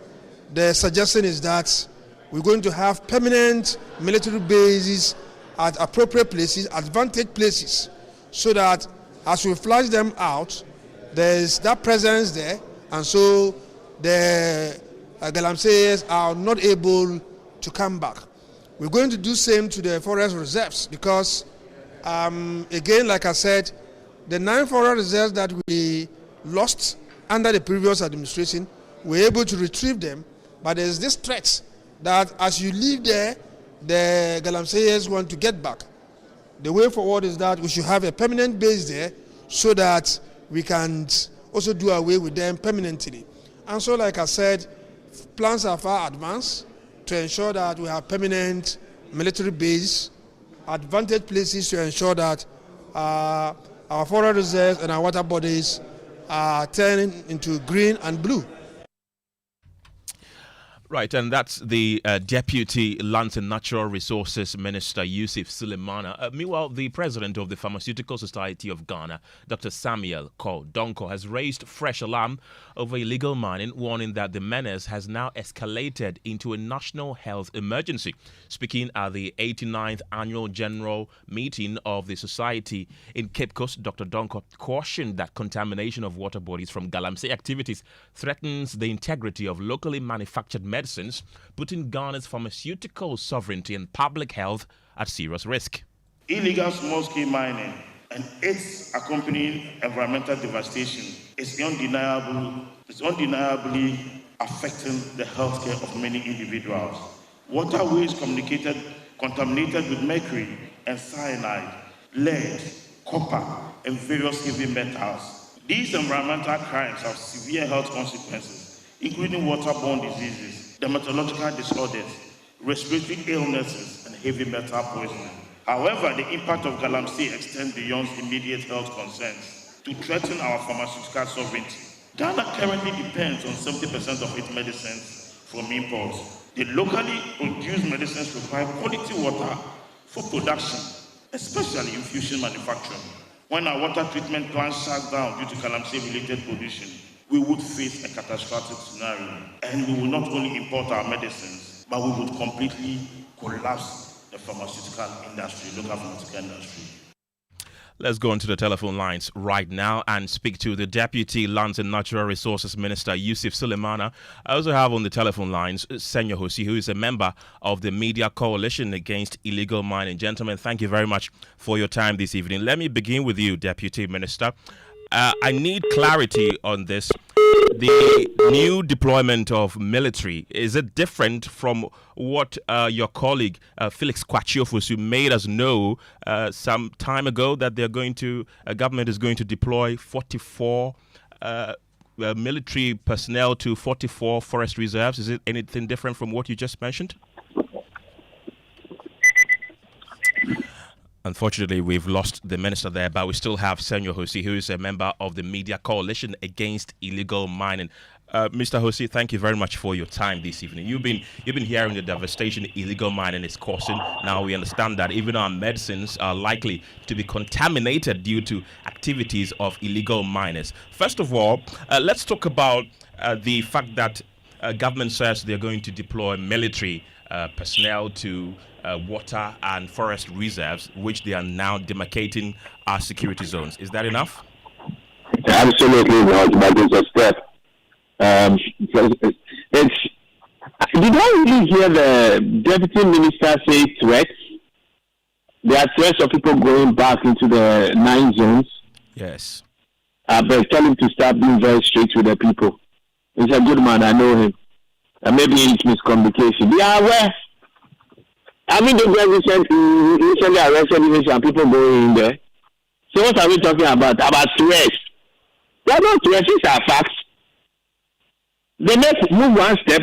S2: the suggestion is that we're going to have permanent military bases at appropriate places, advantage places, so that as we flush them out, there's that presence there, and so the galamseyers are not able to come back. We're going to do same to the forest reserves because, again, like I said, the 9 forest reserves that we lost under the previous administration, we're able to retrieve them, but there's this threat that as you leave there, the galamseyers want to get back. The way forward is that we should have a permanent base there so that we can also do away with them permanently. And so, like I said, plans are far advanced to ensure that we have permanent military base, advantage places to ensure that our forest reserves and our water bodies are turning into green and blue.
S6: Right, and that's the Deputy Lands and Natural Resources Minister Yusuf Suleimana. Meanwhile, the president of the Pharmaceutical Society of Ghana, Dr. Samuel Donko, has raised fresh alarm over illegal mining, warning that the menace has now escalated into a national health emergency. Speaking at the 89th Annual General Meeting of the Society in Cape Coast, Dr. Donko cautioned that contamination of water bodies from galamsey activities threatens the integrity of locally manufactured medicines, putting Ghana's pharmaceutical sovereignty and public health at serious risk.
S3: Illegal small-scale mining and its accompanying environmental devastation is undeniably affecting the healthcare of many individuals. Waterways contaminated with mercury and cyanide, lead, copper, and various heavy metals. These environmental crimes have severe health consequences, including waterborne diseases, dermatological disorders, respiratory illnesses, and heavy metal poisoning. However, the impact of galamsey extends beyond immediate health concerns to threaten our pharmaceutical sovereignty. Ghana currently depends on 70% of its medicines from imports. The locally produced medicines require quality water for production, especially infusion manufacturing. When our water treatment plant shuts down due to galamsey-related pollution, we would face a catastrophic scenario, and we will not only import our medicines, but we would completely collapse the pharmaceutical industry, local pharmaceutical industry.
S6: Let's go into the telephone lines right now and speak to the Deputy Lands and Natural Resources Minister, Yusuf Suleimana. I also have on the telephone lines Senyo Hosi, who is a member of the Media Coalition Against Illegal Mining. Gentlemen, thank you very much for your time this evening. Let me begin with you, Deputy Minister. I need clarity on this. The new deployment of military, is it different from what your colleague Felix Kwachiofosu made us know some time ago, that they're going to government is going to deploy 44 military personnel to 44 forest reserves. Is it anything different from what you just mentioned? Unfortunately, we've lost the minister there, but we still have Senor Hosi, who is a member of the Media Coalition Against Illegal Mining. Mr. Hosi, thank you very much for your time this evening. You've been hearing the devastation illegal mining is causing. Now we understand that even our medicines are likely to be contaminated due to activities of illegal miners. First of all, let's talk about the fact that government says they're going to deploy military personnel to water and forest reserves, which they are now demarcating as security zones. Is that enough?
S20: Absolutely not, but it's a step. Did I really hear the deputy minister say threats? There are threats of people going back into the 9 zones.
S6: Yes.
S20: But tell him to start being very straight with the people. He's a good man, I know him. Maybe it's miscommunication. Be aware. I mean, the guy recently arrested even some people going in there. So what are we talking about? About threats. They are not threats, these are facts. They move one step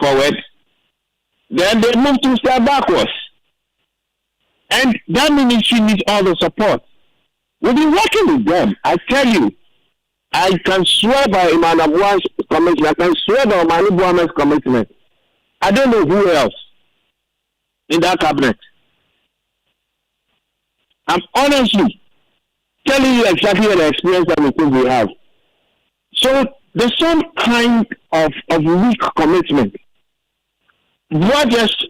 S20: forward, then they move 2 steps backwards. And that ministry needs all the support. We've been working with them. I tell you, I can swear by Imam Abua's commitment. I can swear by Mani Buame's commitment. I don't know who else in that cabinet. I'm honestly telling you exactly the experience that we think we have. So there's some kind of weak commitment. What just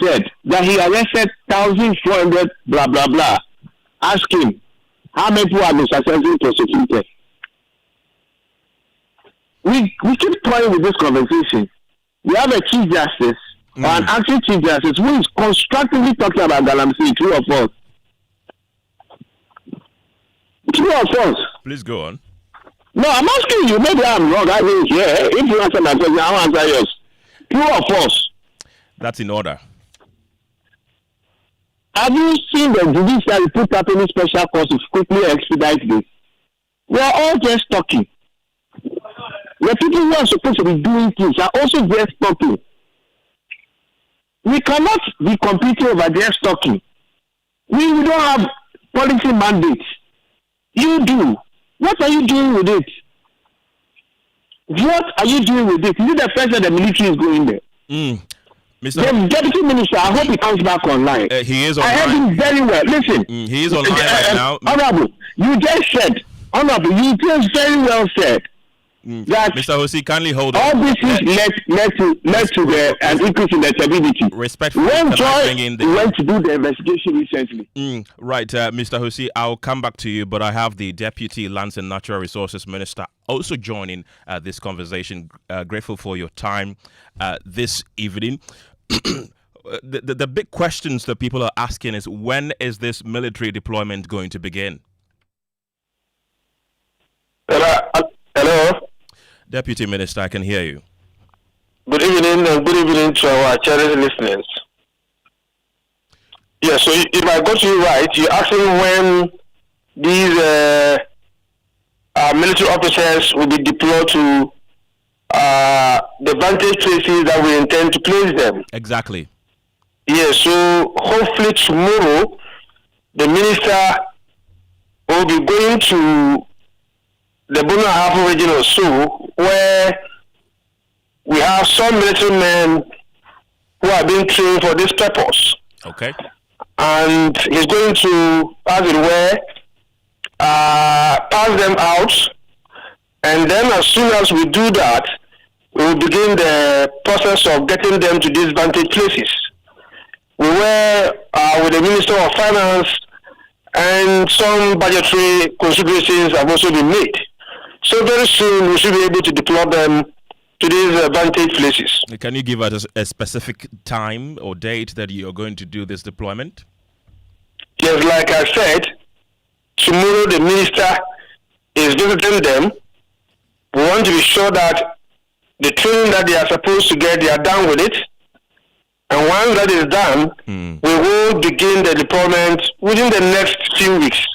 S20: said that he arrested 1,400 blah blah blah. Ask him how many people have been successfully prosecuted. We keep toying with this conversation. We have a chief justice or an acting chief justice who is constructively talking about Galamsey, true or false? True or false?
S6: Please go on.
S20: No, I'm asking you. Maybe I'm wrong. I think, yeah. If you answer my question, I'll answer yours. True or false?
S6: That's in order.
S20: Have you seen the judiciary put up any special course to quickly expedite this? We are all just talking. The people who are supposed to be doing things are also just talking. We cannot be competing over just talking. We don't have policy mandates. You do. What are you doing with it? What are you doing with it? Is it the first that the military is going there? The deputy minister, I hope he comes back online.
S6: He is online.
S20: I heard him very well. Listen.
S6: He is online right now.
S20: Honorable, you just said, you just very well said, that
S6: Mr. Hosi, kindly hold on.
S20: all this is led to an increase in the stability.
S6: Respectfully,
S20: when Joy went to do the investigation recently.
S6: Right, Mr. Hosi, I'll come back to you, but I have the Deputy Lands and Natural Resources Minister also joining this conversation. Grateful for your time this evening. The big questions that people are asking is, when is this military deployment going to begin?
S20: Hello?
S6: Deputy Minister, I can hear you.
S20: Good evening, and good evening to our cherished listeners. Yeah, so if I got you right, you're asking when these military officers will be deployed to the vantage places that we intend to place them.
S6: Exactly.
S20: Yeah, so hopefully tomorrow, the minister will be going to the Bono Ahafo region or so, where we have some military men who are being trained for this purpose.
S6: Okay.
S20: And he's going to, as it were, pass them out. And then as soon as we do that, we will begin the process of getting them to these vantage places. We were with the Minister of Finance, and some budgetary considerations have also been made. So very soon we should be able to deploy them to these vantage places.
S6: Can you give us a specific time or date that you are going to do this deployment?
S20: Yes, like I said, tomorrow the minister is visiting them. We want to be sure that the training that they are supposed to get, they are done with it. And once that is done, we will begin the deployment within the next few weeks.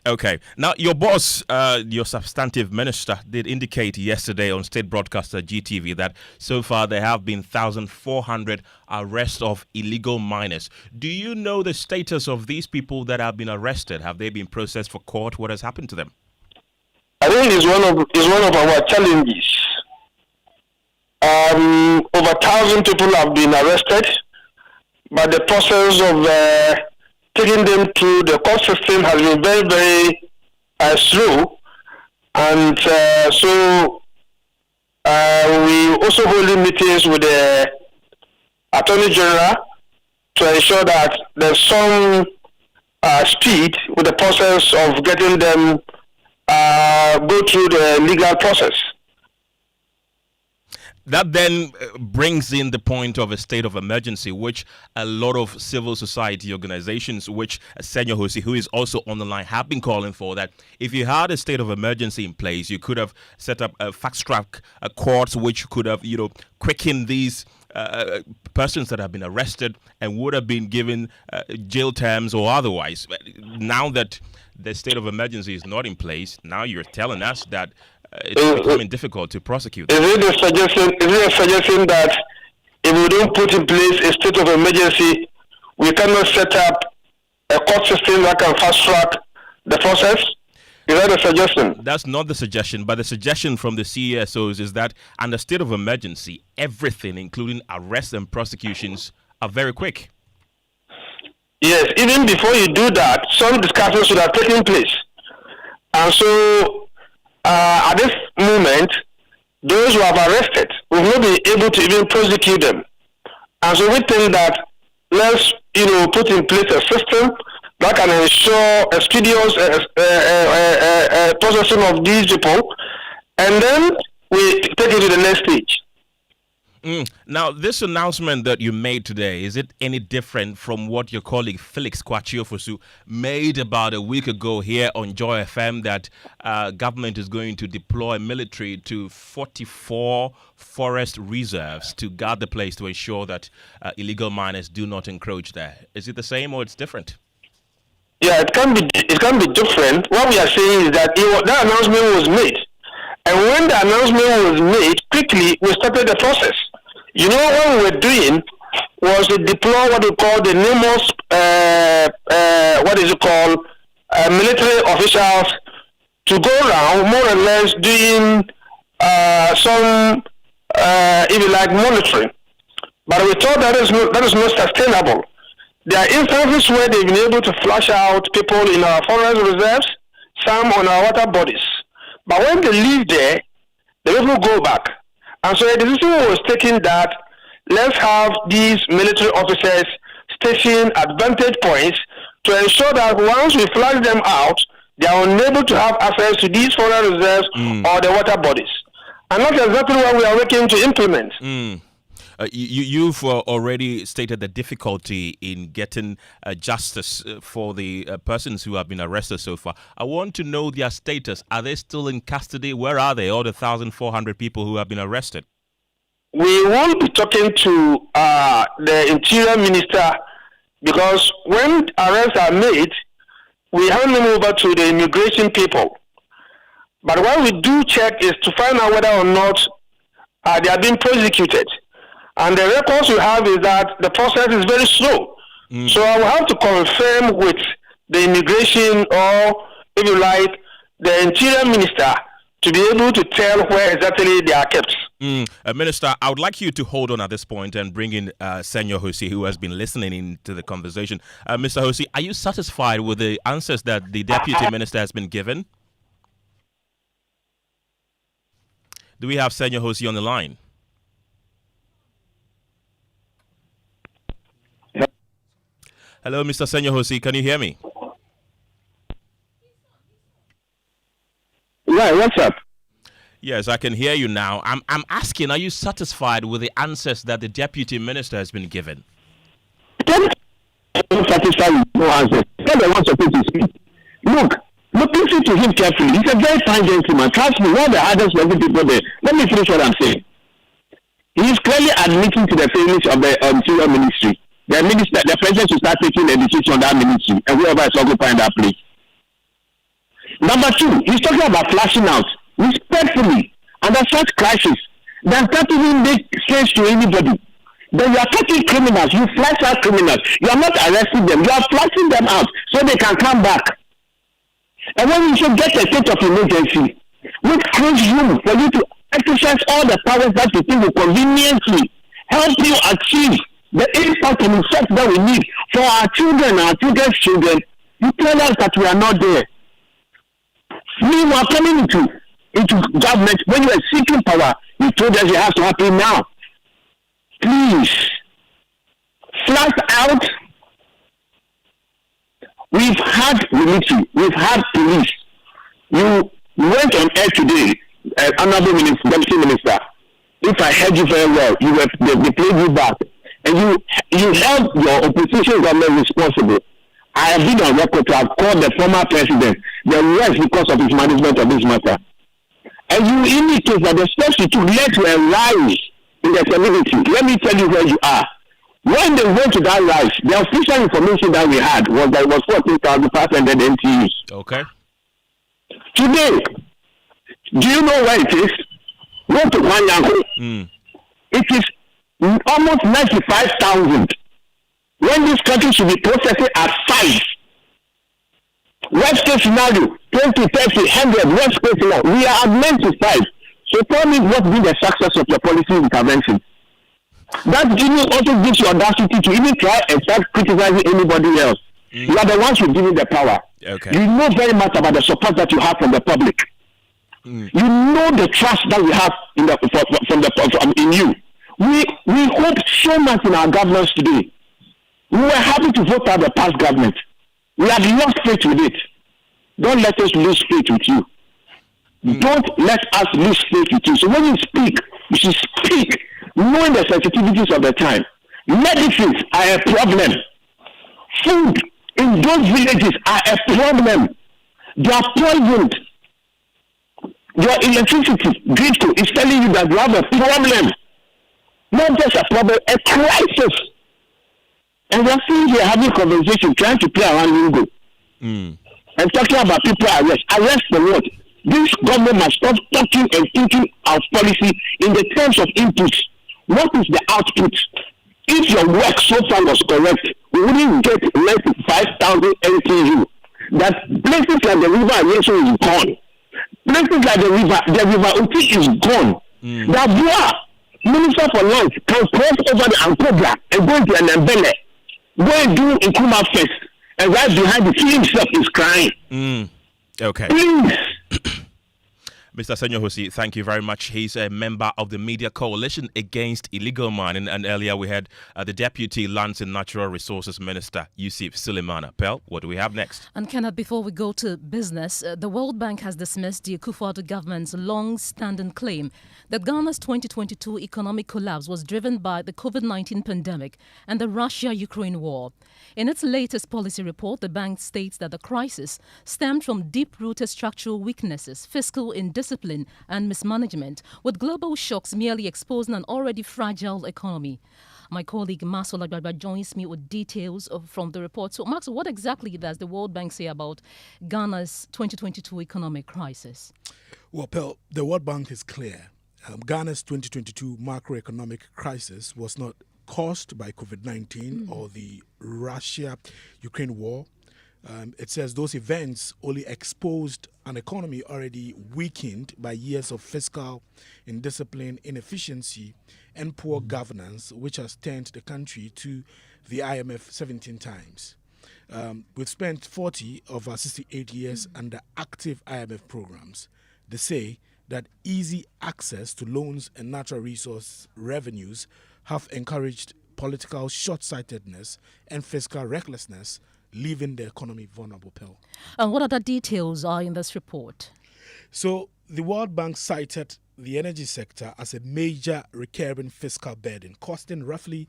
S6: Okay. Now, your boss, your substantive minister, did indicate yesterday on state broadcaster GTV that so far there have been 1,400 arrests of illegal miners. Do you know the status of these people that have been arrested? Have they been processed for court? What has happened to them?
S4: I think it's one of our challenges. Over 1,000 people have been arrested, but the process of taking them through the court system has been very, very slow. And so we also holding meetings with the Attorney General to ensure that there's some speed with the process of getting them go through the legal process.
S6: That then brings in the point of a state of emergency, which a lot of civil society organizations, which Senor Hosi, who is also on the line, have been calling for. That if you had a state of emergency in place, you could have set up a fast-track courts, which could have, quickened these persons that have been arrested and would have been given jail terms or otherwise. Now that the state of emergency is not in place, now you're telling us that it's becoming difficult to prosecute.
S4: Is it a suggestion that if we don't put in place a state of emergency, we cannot set up a court system that can fast track the process? Is that a suggestion?
S6: That's not the suggestion, but the suggestion from the CESOs is that under state of emergency, everything, including arrests and prosecutions, are very quick.
S4: Yes, even before you do that, some discussions should have taken place. And so, at this moment, those who have arrested will not be able to even prosecute them. And so we think that let's, put in place a system that can ensure expeditious processing of these people, and then we take it to the next stage.
S6: Now, this announcement that you made today, is it any different from what your colleague Felix Kwachiofosu made about a week ago here on Joy FM, that government is going to deploy military to 44 forest reserves to guard the place to ensure that illegal miners do not encroach there? Is it the same or it's different?
S4: Yeah, it can be different. What we are saying is that that announcement was made. And when the announcement was made, quickly we started the process. What we were doing was to deploy what we call the numerous, military officials to go around more or less doing some, if you like, monitoring. But we thought that is not sustainable. There are instances where they've been able to flush out people in our forest reserves, some on our water bodies. But when they leave there, they will go back. And so a decision was taken that let's have these military officers stationed at vantage points to ensure that once we flush them out, they are unable to have access to these forest reserves or the water bodies. And that's exactly what we are working to implement.
S6: You've already stated the difficulty in getting justice for the persons who have been arrested so far. I want to know their status. Are they still in custody? Where are they, all the 1,400 people who have been arrested?
S4: We will be talking to the Interior Minister, because when arrests are made, we hand them over to the immigration people. But what we do check is to find out whether or not they are being prosecuted. And the records we have is that the process is very slow. So I will have to confirm with the immigration, or, if you like, the Interior Minister, to be able to tell where exactly they are kept.
S6: Minister, I would like you to hold on at this point and bring in Senor Hosi, who has been listening in to the conversation. Mr. Hosi, are you satisfied with the answers that the Deputy Minister has been given? Do we have Senor Hosi on the line? Hello, Mr. Senor Hosi, can you hear me?
S4: Yeah, what's up?
S6: Yes, I can hear you now. I'm asking, are you satisfied with the answers that the Deputy Minister has been given?
S4: I'm satisfied with no answers. Tell the one supposed to speak. Look, listen to him carefully. He's a very fine gentleman. Trust me, one of the hardest working people there. Let me finish what I'm saying. He is clearly admitting to the failings of the Interior Ministry. The president should start taking a decision on that ministry and whoever is occupying that place. Number two, he's talking about flashing out. Respectfully, under such crisis, does that even make sense to anybody? Then you are taking criminals, you flash out criminals. You are not arresting them, you are flashing them out so they can come back. And when you should get a state of emergency, which creates room for you to exercise all the powers that you think will conveniently help you achieve the impact and effect that we need for our children, our children's children, you tell us that we are not there. Meanwhile, coming into government, when you are seeking power, you told us it has to happen now. Please, flash out. We've had military, we've had police. You went on air today, Honorable Minister, Deputy Minister. If I heard you very well, they played you back, and you held your opposition government responsible. I have been on record to have called the former president the worst because of his management of this matter. And you indicate that the steps you took led to a rise in the community. Let me tell you where you are. When they went to that rise, the official information that we had was that it was 14,500 NTUs.
S6: Okay.
S4: Today, do you know where it is? Go to Wanyango. It is almost 95,000. When this country should be processing at 5. Worst case scenario, 20, 30, 100, worst case scenario. We are at 95. So tell me what's been the success of your policy intervention. That even also gives you audacity to even try and start criticizing anybody else. You are the ones who give you the power.
S6: Okay.
S4: You know very much about the support that you have from the public. You know the trust that we have in you. We hope so much in our governance today. We were happy to vote out the past government. We had lost faith with it. Don't let us lose faith with you. Don't let us lose faith with you. So when you speak, you should speak knowing the sensitivities of the time. Medicines are a problem. Food in those villages are a problem. They are poisoned. Your electricity, grid is telling you that you have a problem. Not just a problem, a crisis. And we're sitting here having conversation, trying to play around lingo. And talking about people arrest. Arrest for what? This government must stop talking and thinking of policy in the terms of inputs. What is the output? If your work so far was correct, we wouldn't get less than 5,000 NTU. That places like the river Ayeso is gone. Places like the river Uti is gone. That Bua, Minister for Lands, can cross over the Ankobra and go into an Mbele. Go and do Nkuma first. And right behind the he himself is crying.
S6: Okay.
S4: Please.
S6: Mr. Senyo Hosi, thank you very much. He's a member of the Media Coalition Against Illegal Mining. And earlier we had the Deputy Lands and Natural Resources Minister, Yusuf Sulemana. Pel, what do we have next?
S7: And Kenneth, before we go to business, the World Bank has dismissed the Akufo-Addo government's long-standing claim that Ghana's 2022 economic collapse was driven by the COVID-19 pandemic and the Russia-Ukraine war. In its latest policy report, the bank states that the crisis stemmed from deep-rooted structural weaknesses, fiscal indiscipline and mismanagement, with global shocks merely exposing an already fragile economy. My colleague Max Olagbagba joins me with details from the report. So, Max, what exactly does the World Bank say about Ghana's 2022 economic crisis?
S1: Well, Pel, the World Bank is clear. Ghana's 2022 macroeconomic crisis was not caused by COVID-19 or the Russia-Ukraine war. It says those events only exposed an economy already weakened by years of fiscal indiscipline, inefficiency, and poor governance, which has turned the country to the IMF 17 times. We've spent 40 of our 68 years under active IMF programs. They say that easy access to loans and natural resource revenues have encouraged political short-sightedness and fiscal recklessness, leaving the economy vulnerable. Pel.
S7: And what other details are in this report?
S1: So the World Bank cited the energy sector as a major recurring fiscal burden, costing roughly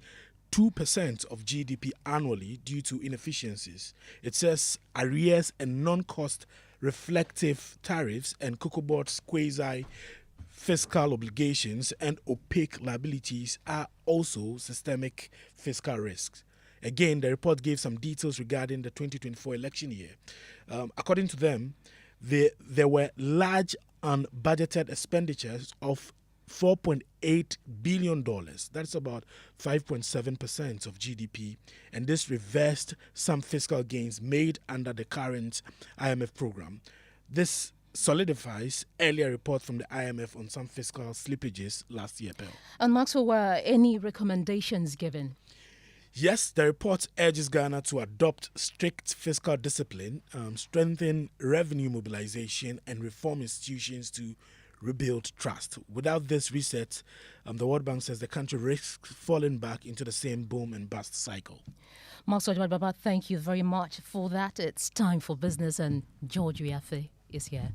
S1: 2% of GDP annually due to inefficiencies. It says arrears and non-cost reflective tariffs and Cocoa Board's quasi-fiscal obligations and opaque liabilities are also systemic fiscal risks. Again, the report gave some details regarding the 2024 election year. According to them, there were large unbudgeted expenditures of $4.8 billion. That's about 5.7% of GDP. And this reversed some fiscal gains made under the current IMF program. This solidifies earlier reports from the IMF on some fiscal slippages last year, Pearl.
S7: And Maxwell, were any recommendations given?
S1: Yes, the report urges Ghana to adopt strict fiscal discipline, strengthen revenue mobilization, and reform institutions to rebuild trust. Without this reset, the World Bank says the country risks falling back into the same boom and bust cycle.
S7: Maxwell Baba, thank you very much for that. It's time for business, and George Uyafe is here.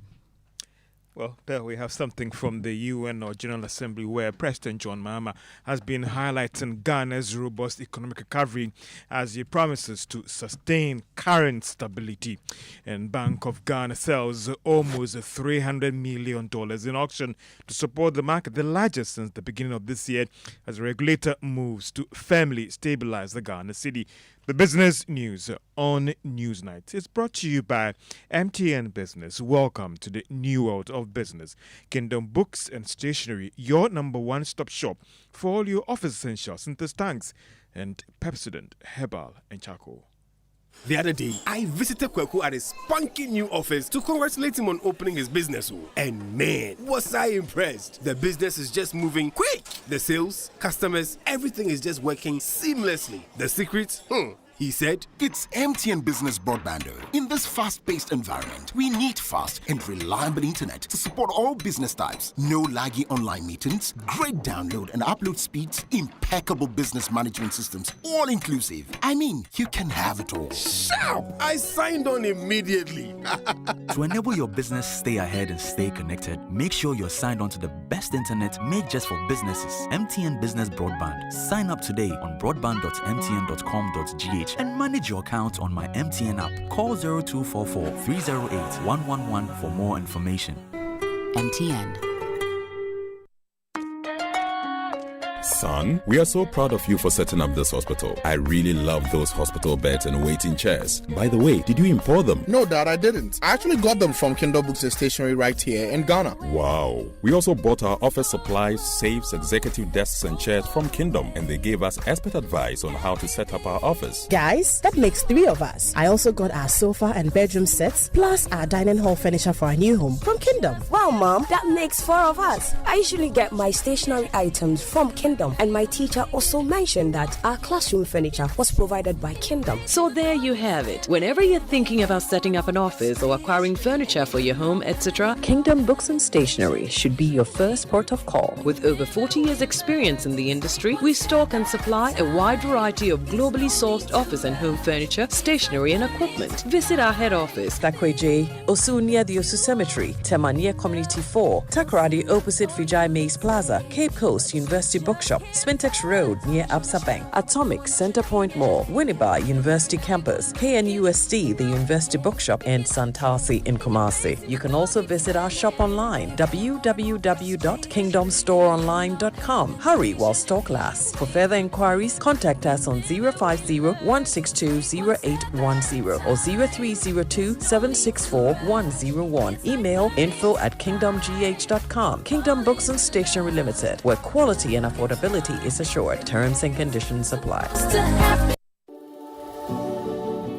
S5: Well, there we have something from the UN or General Assembly where President John Mahama has been highlighting Ghana's robust economic recovery as he promises to sustain current stability. And Bank of Ghana sells almost $300 million in auction to support the market, the largest since the beginning of this year, as the regulator moves to firmly stabilize the Ghana city. The business news on Newsnight is brought to you by MTN Business. Welcome to the new world of business. Kingdom Books and Stationery, your number one stop shop for all your office essentials, Synthesis tanks and Pepsodent, Herbal and Charcoal.
S9: The other day, I visited Kweku at his spunky new office to congratulate him on opening his business. And man, was I impressed. The business is just moving quick. The sales, customers, everything is just working seamlessly. The secret? He said,
S23: it's MTN Business Broadband. In this fast-paced environment, we need fast and reliable internet to support all business types. No laggy online meetings, great download and upload speeds, impeccable business management systems, all inclusive. I mean, you can have it all.
S9: Sharp! I signed on immediately.
S24: To enable your business stay ahead and stay connected, make sure you're signed on to the best internet made just for businesses. MTN Business Broadband. Sign up today on broadband.mtn.com.gh and manage your account on my MTN app. Call 0244 308 111 for more information.
S25: MTN.
S26: Son, we are so proud of you for setting up this hospital. I really love those hospital beds and waiting chairs. By the way, did you import them?
S27: No, Dad, I didn't. I actually got them from Kingdom Books and Stationery right here in Ghana.
S26: Wow. We also bought our office supplies, safes, executive desks and chairs from Kingdom, and they gave us expert advice on how to set up our office.
S28: Guys, that makes 3 of us. I also got our sofa and bedroom sets, plus our dining hall furniture for our new home from Kingdom.
S29: Wow, Mom, that makes 4 of us. I usually get my stationery items from Kingdom. And my teacher also mentioned that our classroom furniture was provided by Kingdom.
S30: So there you have it. Whenever you're thinking about setting up an office or acquiring furniture for your home, etc., Kingdom Books and Stationery should be your first port of call. With over 40 years experience in the industry, we stock and supply a wide variety of globally sourced office and home furniture, stationery and equipment. Visit our head office,
S31: Takweje, Osu near the Osu Cemetery, Temania Community 4, Takoradi opposite Vijay Mays Plaza, Cape Coast University Bookshop, Spintex Road near Absa Bank, Atomic Centerpoint Mall, Winneba University Campus, KNUST, the University Bookshop, and Santasi in Kumasi. You can also visit our shop online, www.kingdomstoreonline.com. Hurry while stock lasts. For further inquiries, contact us on 050-162-0810 or 0302-764-101. Email info@kingdomgh.com. Kingdom Books and Stationery Limited, where quality and affordability is assured. Terms and conditions apply.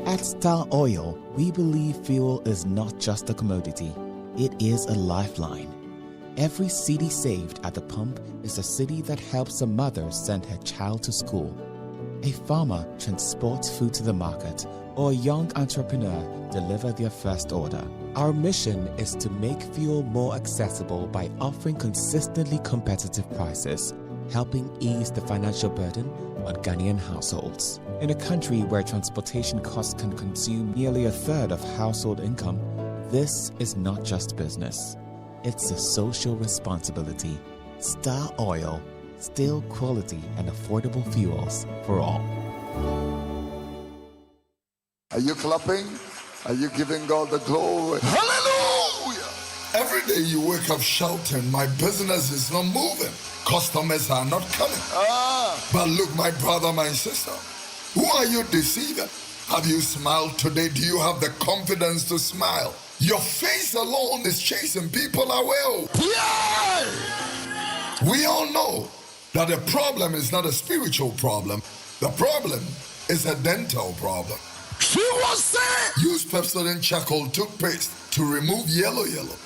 S32: At Star Oil, we believe fuel is not just a commodity, it is a lifeline. Every cedi saved at the pump is a cedi that helps a mother send her child to school. A farmer transports food to the market, or a young entrepreneur deliver their first order. Our mission is to make fuel more accessible by offering consistently competitive prices, helping ease the financial burden on Ghanaian households. In a country where transportation costs can consume nearly a third of household income, this is not just business. It's a social responsibility. Star Oil, still quality and affordable fuels for all.
S33: Are you clapping? Are you giving God the glory? Hallelujah! Every day you wake up shouting, my business is not moving. Customers are not coming. But look, my brother, my sister, who are you deceiving? Have you smiled today? Do you have the confidence to smile? Your face alone is chasing people away. Yeah! We all know that the problem is not a spiritual problem. The problem is a dental problem. She was saying, use Pepsodent charcoal toothpaste to remove yellow.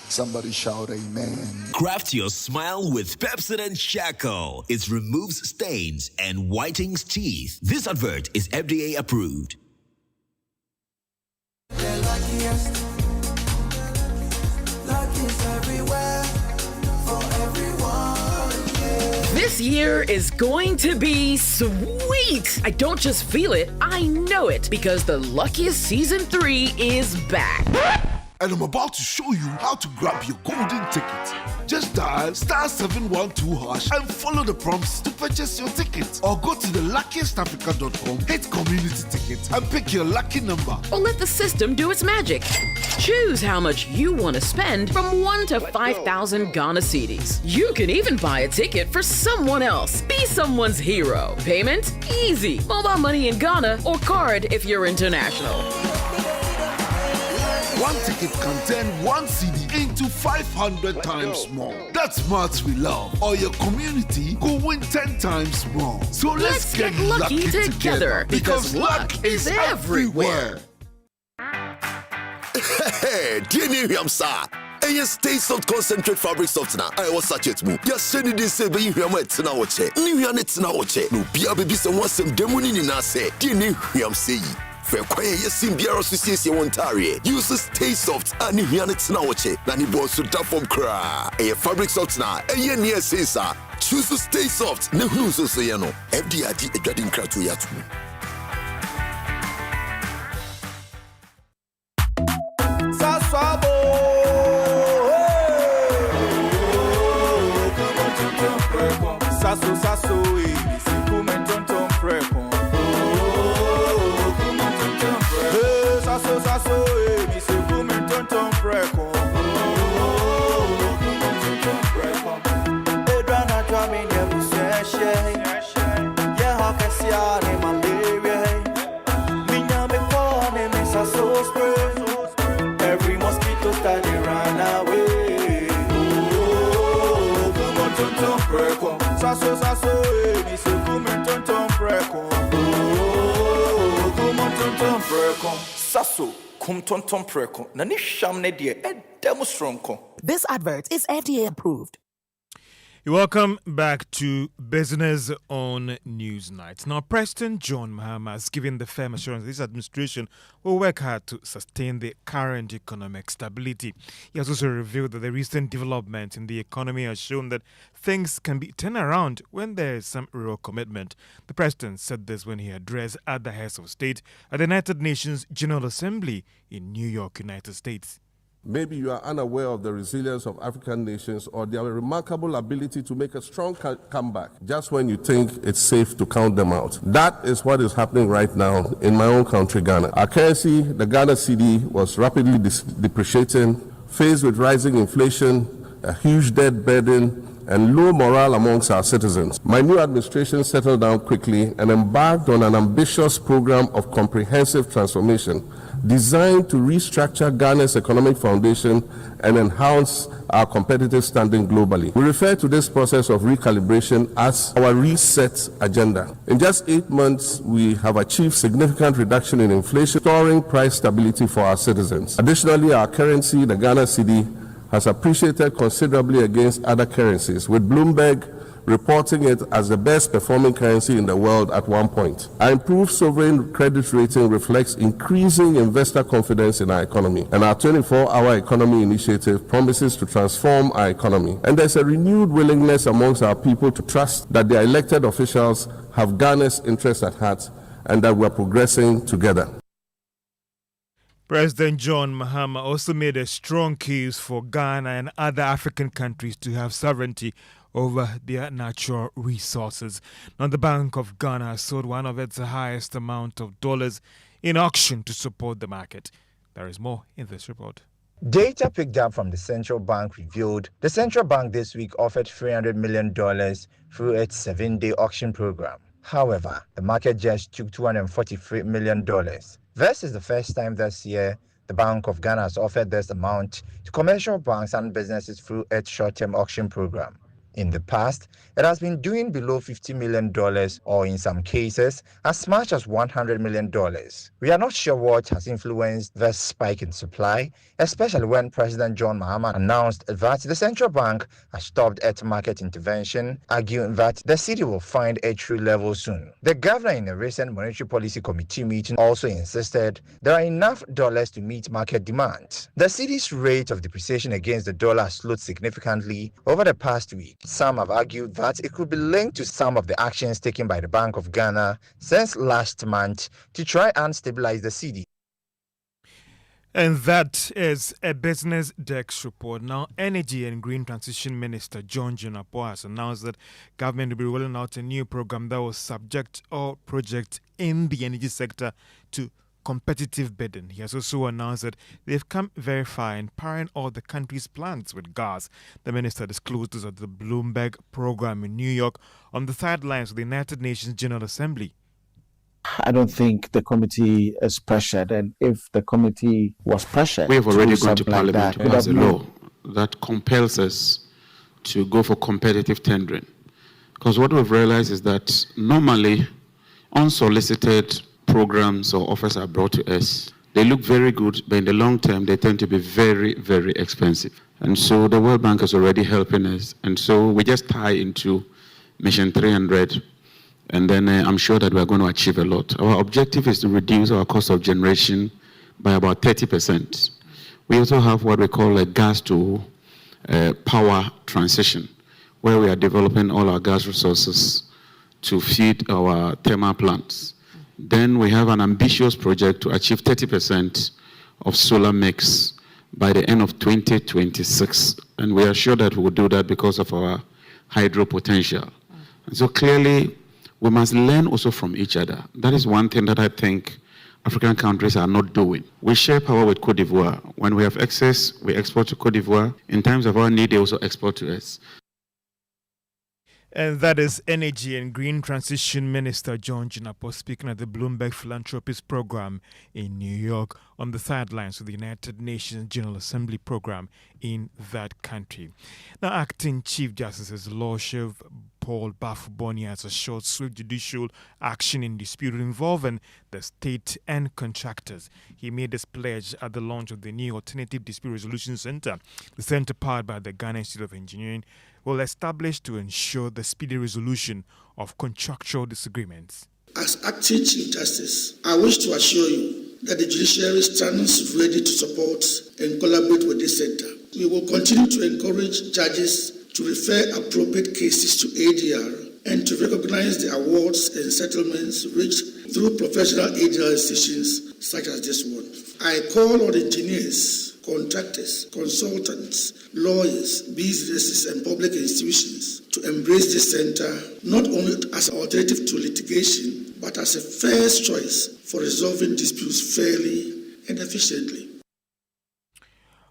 S33: Somebody shout amen.
S8: Craft your smile with Pepsodent charcoal. It removes stains and whitens teeth. This advert is FDA approved.
S30: This year is going to be sweet. I don't just feel it, I know it, because the Luckiest Season 3 is back.
S10: And I'm about to show you how to grab your golden ticket. Just dial *712# and follow the prompts to purchase your ticket. Or go to theluckiestafrica.com, hit community tickets, and pick your lucky number.
S30: Or let the system do its magic. Choose how much you want to spend from 1 to 5,000 Ghana cedis. You can even buy a ticket for someone else. Be someone's hero. Payment? Easy. Mobile money in Ghana or card if you're international.
S10: One ticket can turn 1 CD into 500 times more. That's maths we love. Or your community go win 10 times more. So let's get lucky together because luck is everywhere.
S11: Hey, dear Yamsa. And you stay soft concentrate fabric softener. I was such it move. You're sending this say, but you hear my tina watch. New Yanets now watch. No, be a baby, some demoni in us say, dear Yamsa. Use Stay Soft and Yanits Nawache. Nani boss to tap from cry. A fabric softener. A year near Caesar. Choose to Stay Soft. No news so you know. FDIT a getting cratu yatu.
S12: Sasso, mi se fume tonton preko. Edwana drami ne buseshe. Ye hakesia ne malaria. Minya me kone me sasso spray. Every mosquito study run away. Fume tonton preko. Sasso, mi se fume tonton preko. Fume tonton preko. Sasso.
S13: This advert is FDA approved.
S5: You're welcome back to Business on Newsnight. Now, President John Mahama has given the firm assurance that this administration will work hard to sustain the current economic stability. He has also revealed that the recent development in the economy has shown that things can be turned around when there is some real commitment. The president said this when he addressed other heads of state at the United Nations General Assembly in New York, United States.
S14: Maybe you are unaware of the resilience of African nations or their remarkable ability to make a strong comeback just when you think it's safe to count them out. That is what is happening right now in my own country, Ghana. Our currency, the Ghana cedi, was rapidly depreciating, faced with rising inflation, a huge debt burden, and low morale amongst our citizens. My new administration settled down quickly and embarked on an ambitious program of comprehensive transformation designed to restructure Ghana's economic foundation and enhance our competitive standing globally. We refer to this process of recalibration as our reset agenda. In just 8 months, we have achieved significant reduction in inflation, restoring price stability for our citizens. Additionally, our currency, the Ghana cedi, has appreciated considerably against other currencies, with Bloomberg reporting it as the best performing currency in the world at one point. Our improved sovereign credit rating reflects increasing investor confidence in our economy, and our 24-hour economy initiative promises to transform our economy. And there's a renewed willingness amongst our people to trust that their elected officials have Ghana's interests at heart and that we're progressing together.
S5: President John Mahama also made a strong case for Ghana and other African countries to have sovereignty over their natural resources. Now, the Bank of Ghana has sold one of its highest amount of dollars in auction to support the market. There is more in this report.
S15: Data picked up from the central bank revealed the central bank this week offered $300 million through its 7-day auction program. However, the market just took $243 million. This is the first time this year The Bank of Ghana has offered this amount to commercial banks and businesses through its short-term auction program. In the past, it has been doing below $50 million or in some cases, as much as $100 million. We are not sure what has influenced this spike in supply, especially when President John Mahama announced that the central bank has stopped its market intervention, arguing that the cedi will find a true level soon. The governor in a recent Monetary Policy Committee meeting also insisted there are enough dollars to meet market demand. The cedi's rate of depreciation against the dollar slowed significantly over the past week. Some have argued that it could be linked to some of the actions taken by the Bank of Ghana since last month to try and stabilize the cedi.
S5: And that is a Business Desk report. Now, Energy and Green Transition Minister John Junapo has announced that government will be rolling out a new program that will subject all projects in the energy sector to competitive bidding. He has also announced that they've come very far in powering all the country's plants with gas. The minister disclosed this at the Bloomberg program in New York on the sidelines of the United Nations General Assembly.
S1: I don't think the committee is pressured, and if the committee was pressured,
S2: we have already gone to
S1: Parliament
S2: like to pass a law that compels us to go for competitive tendering. Because what we've realized is that normally unsolicited programs or offers are brought to us. They look very good, but in the long term, they tend to be very, very expensive. And so the World Bank is already helping us. And so we just tie into Mission 300. And then I'm sure that we're going to achieve a lot. Our objective is to reduce our cost of generation by about 30%. We also have what we call a gas to power transition, where we are developing all our gas resources to feed our thermal plants. Then we have an ambitious project to achieve 30% of solar mix by the end of 2026. And we are sure that we will do that because of our hydro potential. And so clearly, we must learn also from each other. That is one thing that I think African countries are not doing. We share power with Cote d'Ivoire. When we have excess, we export to Cote d'Ivoire. In times of our need, they also export to us.
S5: And that is Energy and Green Transition Minister John Junapo speaking at the Bloomberg Philanthropist program in New York on the sidelines of the United Nations General Assembly program in that country. Now, Acting Chief Justice's Lordship Paul Baffoe-Bonnie has assured swift judicial action in dispute involving the state and contractors. He made this pledge at the launch of the new Alternative Dispute Resolution Center. The center, powered by the Ghana Institute of Engineering, will establish to ensure the speedy resolution of contractual disagreements.
S3: As Acting Chief Justice, I wish to assure you that the judiciary stands ready to support and collaborate with this center. We will continue to encourage judges to refer appropriate cases to ADR and to recognize the awards and settlements reached through professional ADR institutions such as this one. I call on engineers, contractors, consultants, lawyers, businesses, and public institutions to embrace this center not only as an alternative to litigation, but as a first choice for resolving disputes fairly and efficiently.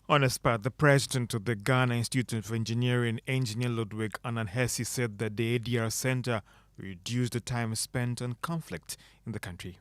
S5: On his part, the president of the Ghana Institute of Engineering, Engineer Ludwig Ananhesi, said that the ADR Center reduced the time spent on conflict in the country.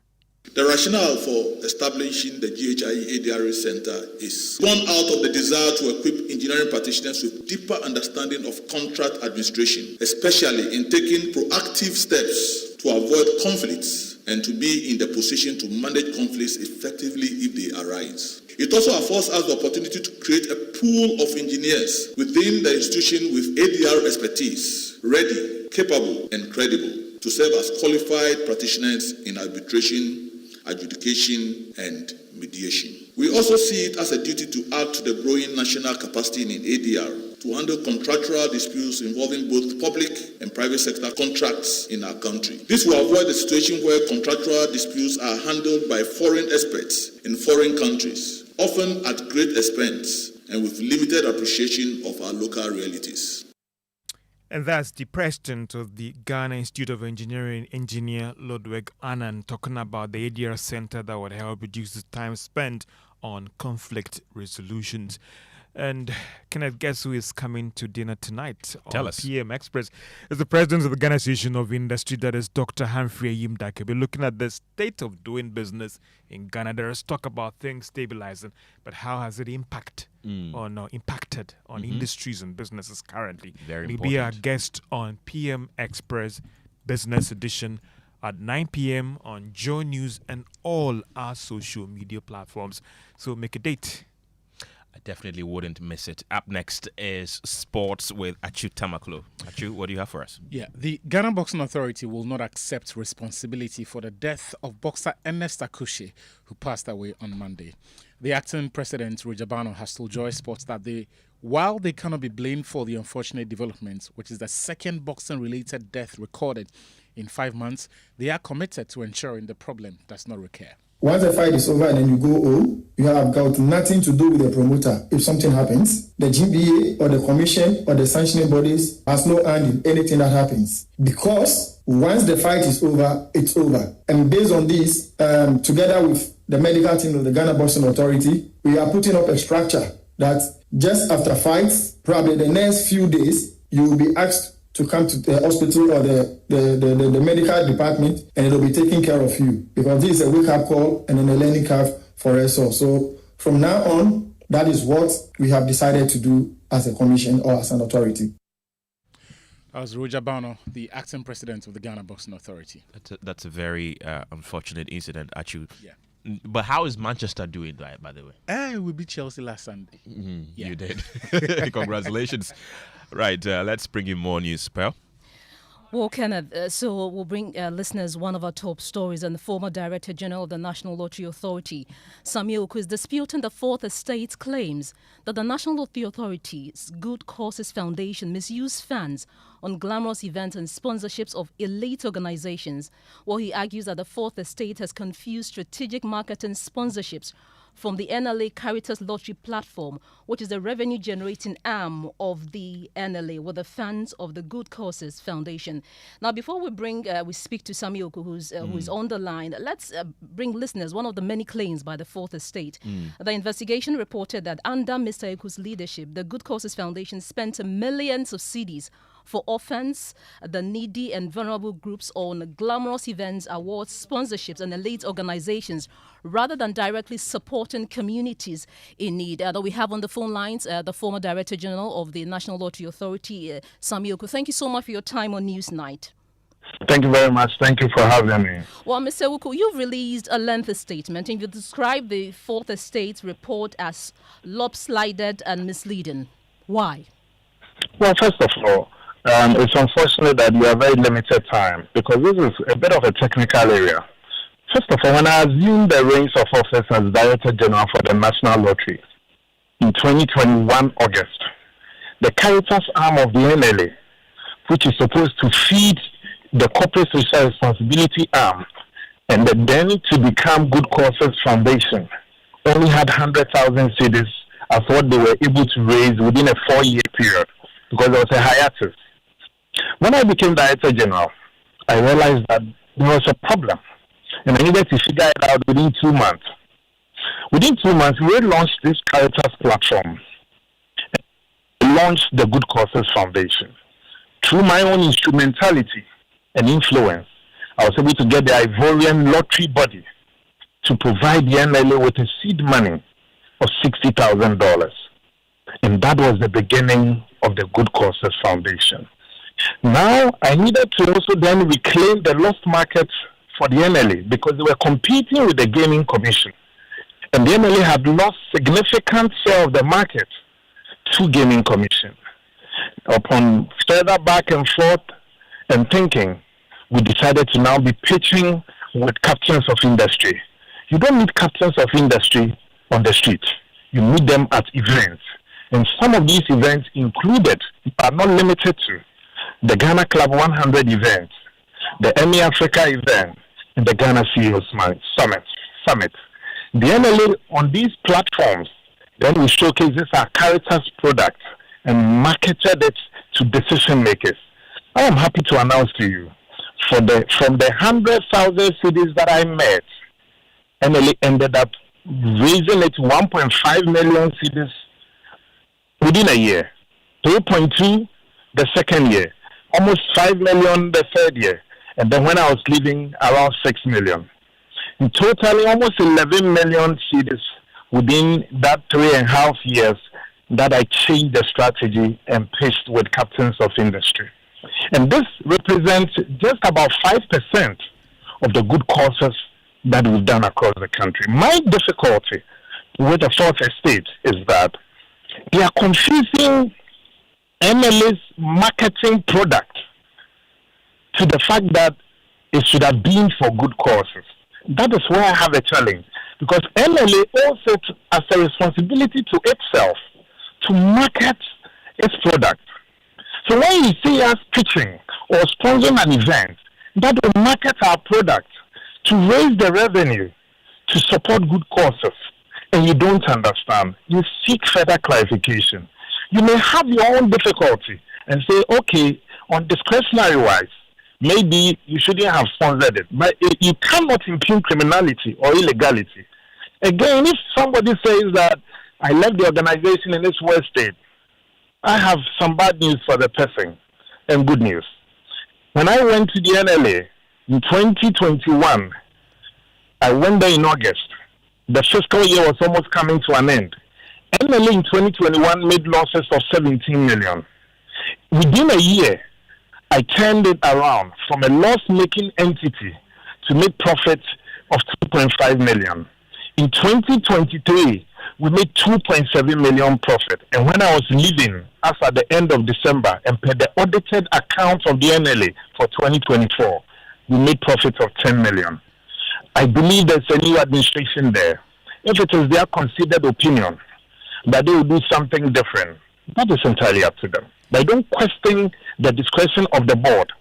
S4: The rationale for establishing the GHIE ADR Center is born out of the desire to equip engineering practitioners with deeper understanding of contract administration, especially in taking proactive steps to avoid conflicts and to be in the position to manage conflicts effectively if they arise. It also affords us the opportunity to create a pool of engineers within the institution with ADR expertise, ready, capable, and credible to serve as qualified practitioners in arbitration, adjudication, and mediation. We also see it as a duty to add to the growing national capacity in ADR to handle contractual disputes involving both public and private sector contracts in our country. This will avoid the situation where contractual disputes are handled by foreign experts in foreign countries, often at great expense and with limited appreciation of our local realities.
S5: And that's the president of the Ghana Institute of Engineering, Engineer Ludwig Annan, talking about the ADR Center that would help reduce the time spent on conflict resolutions. And Kenneth, guess who is coming to dinner tonight
S6: Tell
S5: on
S6: us.
S5: PM Express? It's the president of the Ghana Association of Industry, that is Dr. Humphrey Ayimdake. We're looking at the state of doing business in Ghana. There is talk about things stabilizing, but how has it impacted on industries and businesses currently?
S6: Very
S5: He'll be our
S6: important.
S5: guest on PM Express Business Edition at 9 p.m. on Joe News and all our social media platforms. So make a date.
S6: I definitely wouldn't miss it. Up next is sports with Achu Tamaklo. Achu, what do you have for us?
S27: Yeah, the Ghana Boxing Authority will not accept responsibility for the death of boxer Ernest Akushi, who passed away on Monday. The acting president, Rujabano, has told Joy Sports that while they cannot be blamed for the unfortunate developments, which is the second boxing-related death recorded in 5 months, they are committed to ensuring the problem does not recur.
S7: Once the fight is over and then you go home, you have got nothing to do with the promoter. If something happens, the GBA or the commission or the sanctioning bodies has no hand in anything that happens. Because once the fight is over, it's over. And based on this, together with the medical team of the Ghana Boxing Authority, we are putting up a structure that just after fights, probably the next few days, you will be asked to come to the hospital or the medical department, and it will be taking care of you, because this is a wake-up call and then a learning curve for us all. So from now on, that is what we have decided to do as a commission or as an authority.
S27: As Rujabano, the acting president of the Ghana Boxing Authority.
S6: That's a very unfortunate incident, Achu.
S27: Yeah.
S6: But how is Manchester doing, by the way?
S27: We beat Chelsea last Sunday. Yeah.
S6: You did. Congratulations. Right, let's bring you more news, Pearl.
S9: Well, Kenneth, so we'll bring listeners one of our top stories. And the former Director General of the National Lottery Authority, Samuel Oku, is disputing the Fourth Estate's claims that the National Lottery Authority's Good Causes Foundation misused funds on glamorous events and sponsorships of elite organizations. Well, he argues that the Fourth Estate has confused strategic marketing sponsorships from the NLA Caritas Lottery platform, which is the revenue-generating arm of the NLA, with the funds of the Good Causes Foundation. Now, before we speak to Samuel Oku, who is on the line, let's bring listeners one of the many claims by the Fourth Estate. The investigation reported that under Mr. Oku's leadership, the Good Causes Foundation spent millions of cedis for orphans, the needy and vulnerable groups on glamorous events, awards, sponsorships, and elite organizations, rather than directly supporting communities in need. We have on the phone lines the former Director General of the National Lottery Authority, Samuel Oku. Thank you so much for your time on Newsnight.
S16: Thank you very much. Thank you for having me.
S9: Well, Mr. Oku, you've released a lengthy statement and you described the Fourth Estate's report as lopsided and misleading. Why?
S16: Well, first of all, it's unfortunate that you have very limited time, because this is a bit of a technical area. First of all, when I assumed the reins of office as Director General for the National Lottery in 2021 August, the Caritas arm of the NLA, which is supposed to feed the Corporate Social Responsibility arm and then to become Good Causes Foundation, only had 100,000 cedis as what they were able to raise within a 4-year period, because there was a hiatus. When I became Director General, I realized that there was a problem, and I needed to figure it out within 2 months. Within 2 months, we launched this Caritas platform. We launched the Good Causes Foundation. Through my own instrumentality and influence, I was able to get the Ivorian lottery body to provide the NLA with a seed money of $60,000. And that was the beginning of the Good Causes Foundation. Now, I needed to also then reclaim the lost market for the NLA, because they were competing with the Gaming Commission. And the NLA had lost significant share of the market to Gaming Commission. Upon further back and forth and thinking, we decided to now be pitching with captains of industry. You don't need captains of industry on the street. You need them at events. And some of these events included, are not limited to, the Ghana Club 100 event, the Emmy Africa event, and the Ghana CEO Summit. The NLA on these platforms, then we showcased our Caritas product and marketed it to decision makers. I am happy to announce to you, from the 100,000 cities that I met, NLA ended up raising it to 1.5 million cities within a year. 3.2 the second year, almost 5 million the third year, and then when I was leaving, around 6 million. In total, almost 11 million cedis within that 3.5 years that I changed the strategy and pitched with captains of industry. And this represents just about 5% of the good causes that we've done across the country. My difficulty with the fourth estate is that they are confusing NLA's marketing product to the fact that it should have been for good causes. That is where I have a challenge, because NLA also has a responsibility to itself to market its product. So when you see us pitching or sponsoring an event that will market our product to raise the revenue to support good causes, and you don't understand, you seek further clarification. You may have your own difficulty and say, okay, on discretionary wise, maybe you shouldn't have sponsored it, but you cannot impugn criminality or illegality. Again, if somebody says that I left the organization in this worst state, I have some bad news for the person and good news. When I went to the NLA in 2021, I went there in August. The fiscal year was almost coming to an end. NLA in 2021 made losses of 17 million. Within a year, I turned it around from a loss-making entity to make profits of 2.5 million. In 2023, we made 2.7 million profit. And when I was leaving, as at the end of December, and per the audited accounts of the NLA for 2024, we made profits of 10 million. I believe there's a new administration there. If it is their considered opinion that they will do something different, that is entirely up to them. They don't question the discretion of the board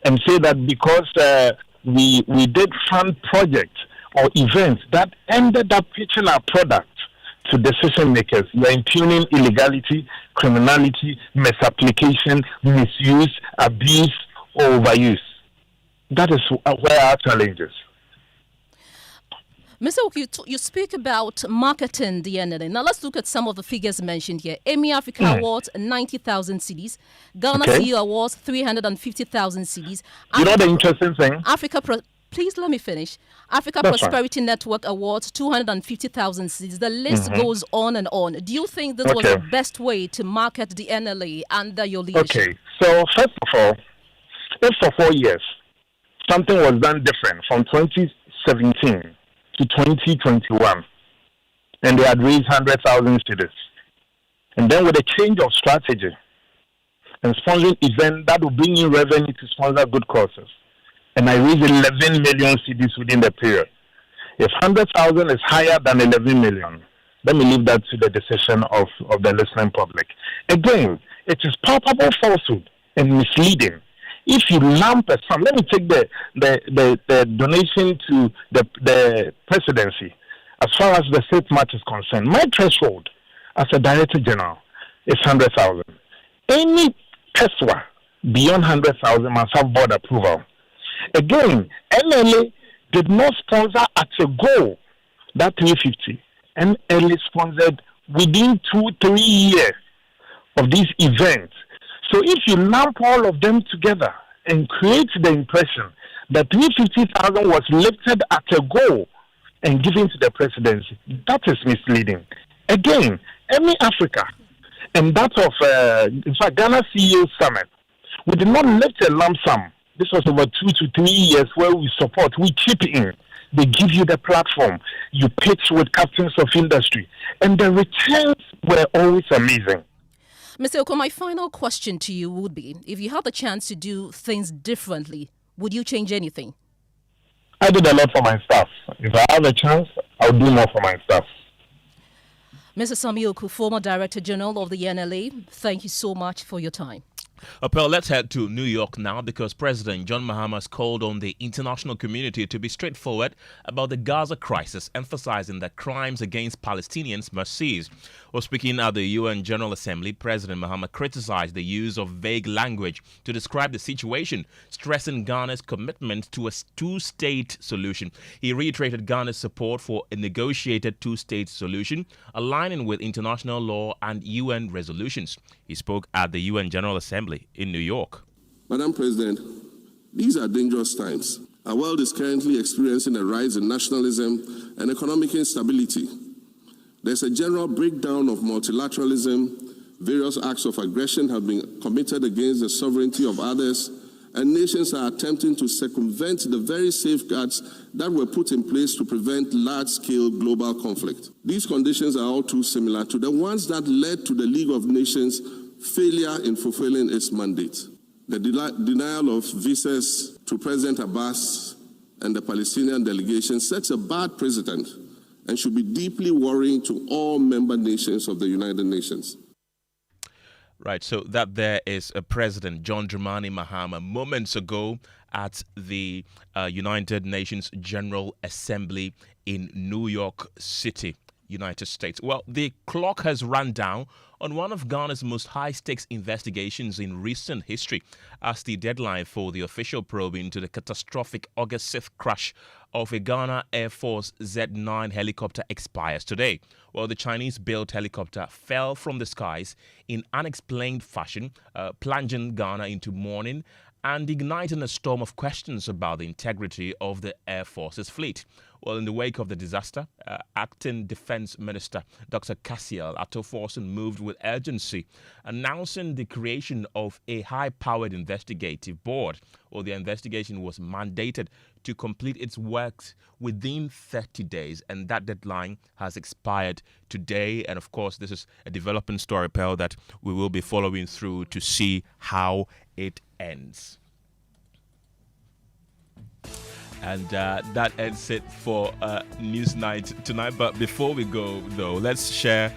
S16: and say that because we did fund projects or events that ended up pitching our product to decision makers, we are impugning illegality, criminality, misapplication, misuse, abuse, or overuse. That is where our challenge is.
S9: Mr. Oku, you speak about marketing the NLA. Now let's look at some of the figures mentioned here. Emmy Africa Awards, 90,000 CDs. Ghana CEO Awards, 350,000 CDs.
S16: You know the interesting thing?
S9: Please let me finish. Africa Prosperity Network Awards, 250,000 CDs. The list goes on and on. Do you think this was the best way to market the NLA under your leadership?
S16: Okay, so first of all, if for 4 years something was done different from 2017 to 2021, and they had raised 100,000 students, and then with a change of strategy and sponsoring event that will bring in revenue to sponsor good causes, and I raised 11 million CDs within the period. If 100,000 is higher than 11 million, let me leave that to the decision of the listening public. Again, it is palpable falsehood and misleading. If you lump a sum, let me take the donation to the presidency as far as the state match is concerned. My threshold as a director general is 100,000. Any PESWA beyond 100,000 must have board approval. Again, NLA did not sponsor at a goal that 350. NLA sponsored within 2-3 years of these events. So if you lump all of them together and create the impression that 350,000 was lifted at a goal and given to the presidency, that is misleading. Again, Emmy Africa and that of, in fact, Ghana CEO Summit, we did not lift a lump sum. This was over 2 to 3 years where we support, we chip in. They give you the platform. You pitch with captains of industry. And the returns were always amazing.
S9: Mr. Oko, my final question to you would be, if you had the chance to do things differently, would you change anything?
S16: I did a lot for my staff. If I have a chance, I'll do more for my staff.
S9: Mr. Sami Oku, former Director General of the NLA, thank you so much for your time.
S6: Pearl, let's head to New York now because President John Mahama has called on the international community to be straightforward about the Gaza crisis, emphasizing that crimes against Palestinians must cease. While speaking at the UN General Assembly, President Mahama criticized the use of vague language to describe the situation, stressing Ghana's commitment to a two-state solution. He reiterated Ghana's support for a negotiated two-state solution, aligning with international law and UN resolutions. He spoke at the UN General Assembly in New York.
S14: Madam President, these are dangerous times. Our world is currently experiencing a rise in nationalism and economic instability. There's a general breakdown of multilateralism. Various acts of aggression have been committed against the sovereignty of others, and nations are attempting to circumvent the very safeguards that were put in place to prevent large-scale global conflict. These conditions are all too similar to the ones that led to the League of Nations' failure in fulfilling its mandate. The denial of visas to President Abbas and the Palestinian delegation sets a bad precedent and should be deeply worrying to all member nations of the United Nations.
S6: Right, so that there is President John Dramani Mahama moments ago at the United Nations General Assembly in New York City, United States. Well, the clock has run down on one of Ghana's most high-stakes investigations in recent history as the deadline for the official probe into the catastrophic August 6th crash of a Ghana Air Force Z-9 helicopter expires today. Well, the Chinese-built helicopter fell from the skies in unexplained fashion, plunging Ghana into mourning and igniting a storm of questions about the integrity of the Air Force's fleet. Well, in the wake of the disaster, Acting Defense Minister Dr. Cassiel Atoforson moved with urgency, announcing the creation of a high-powered investigative board. Well, the investigation was mandated to complete its work within 30 days, and that deadline has expired today. And of course, this is a developing story, Pearl, that we will be following through to see how it ends. And that ends it for Newsnight tonight. But before we go, though, let's share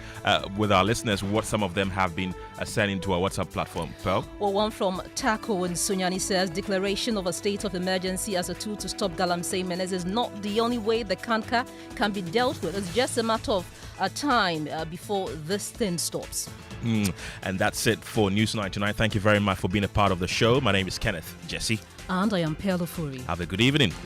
S6: with our listeners what some of them have been sending to our WhatsApp platform. Pearl?
S9: Well, one from Taco in Sunyani says, declaration of a state of emergency as a tool to stop galamsey menace is not the only way the canker can be dealt with. It's just a matter of time before this thing stops.
S6: And that's it for Newsnight tonight. Thank you very much for being a part of the show. My name is Kenneth. Gyasi.
S9: And I am Ofori.
S6: Have a good evening.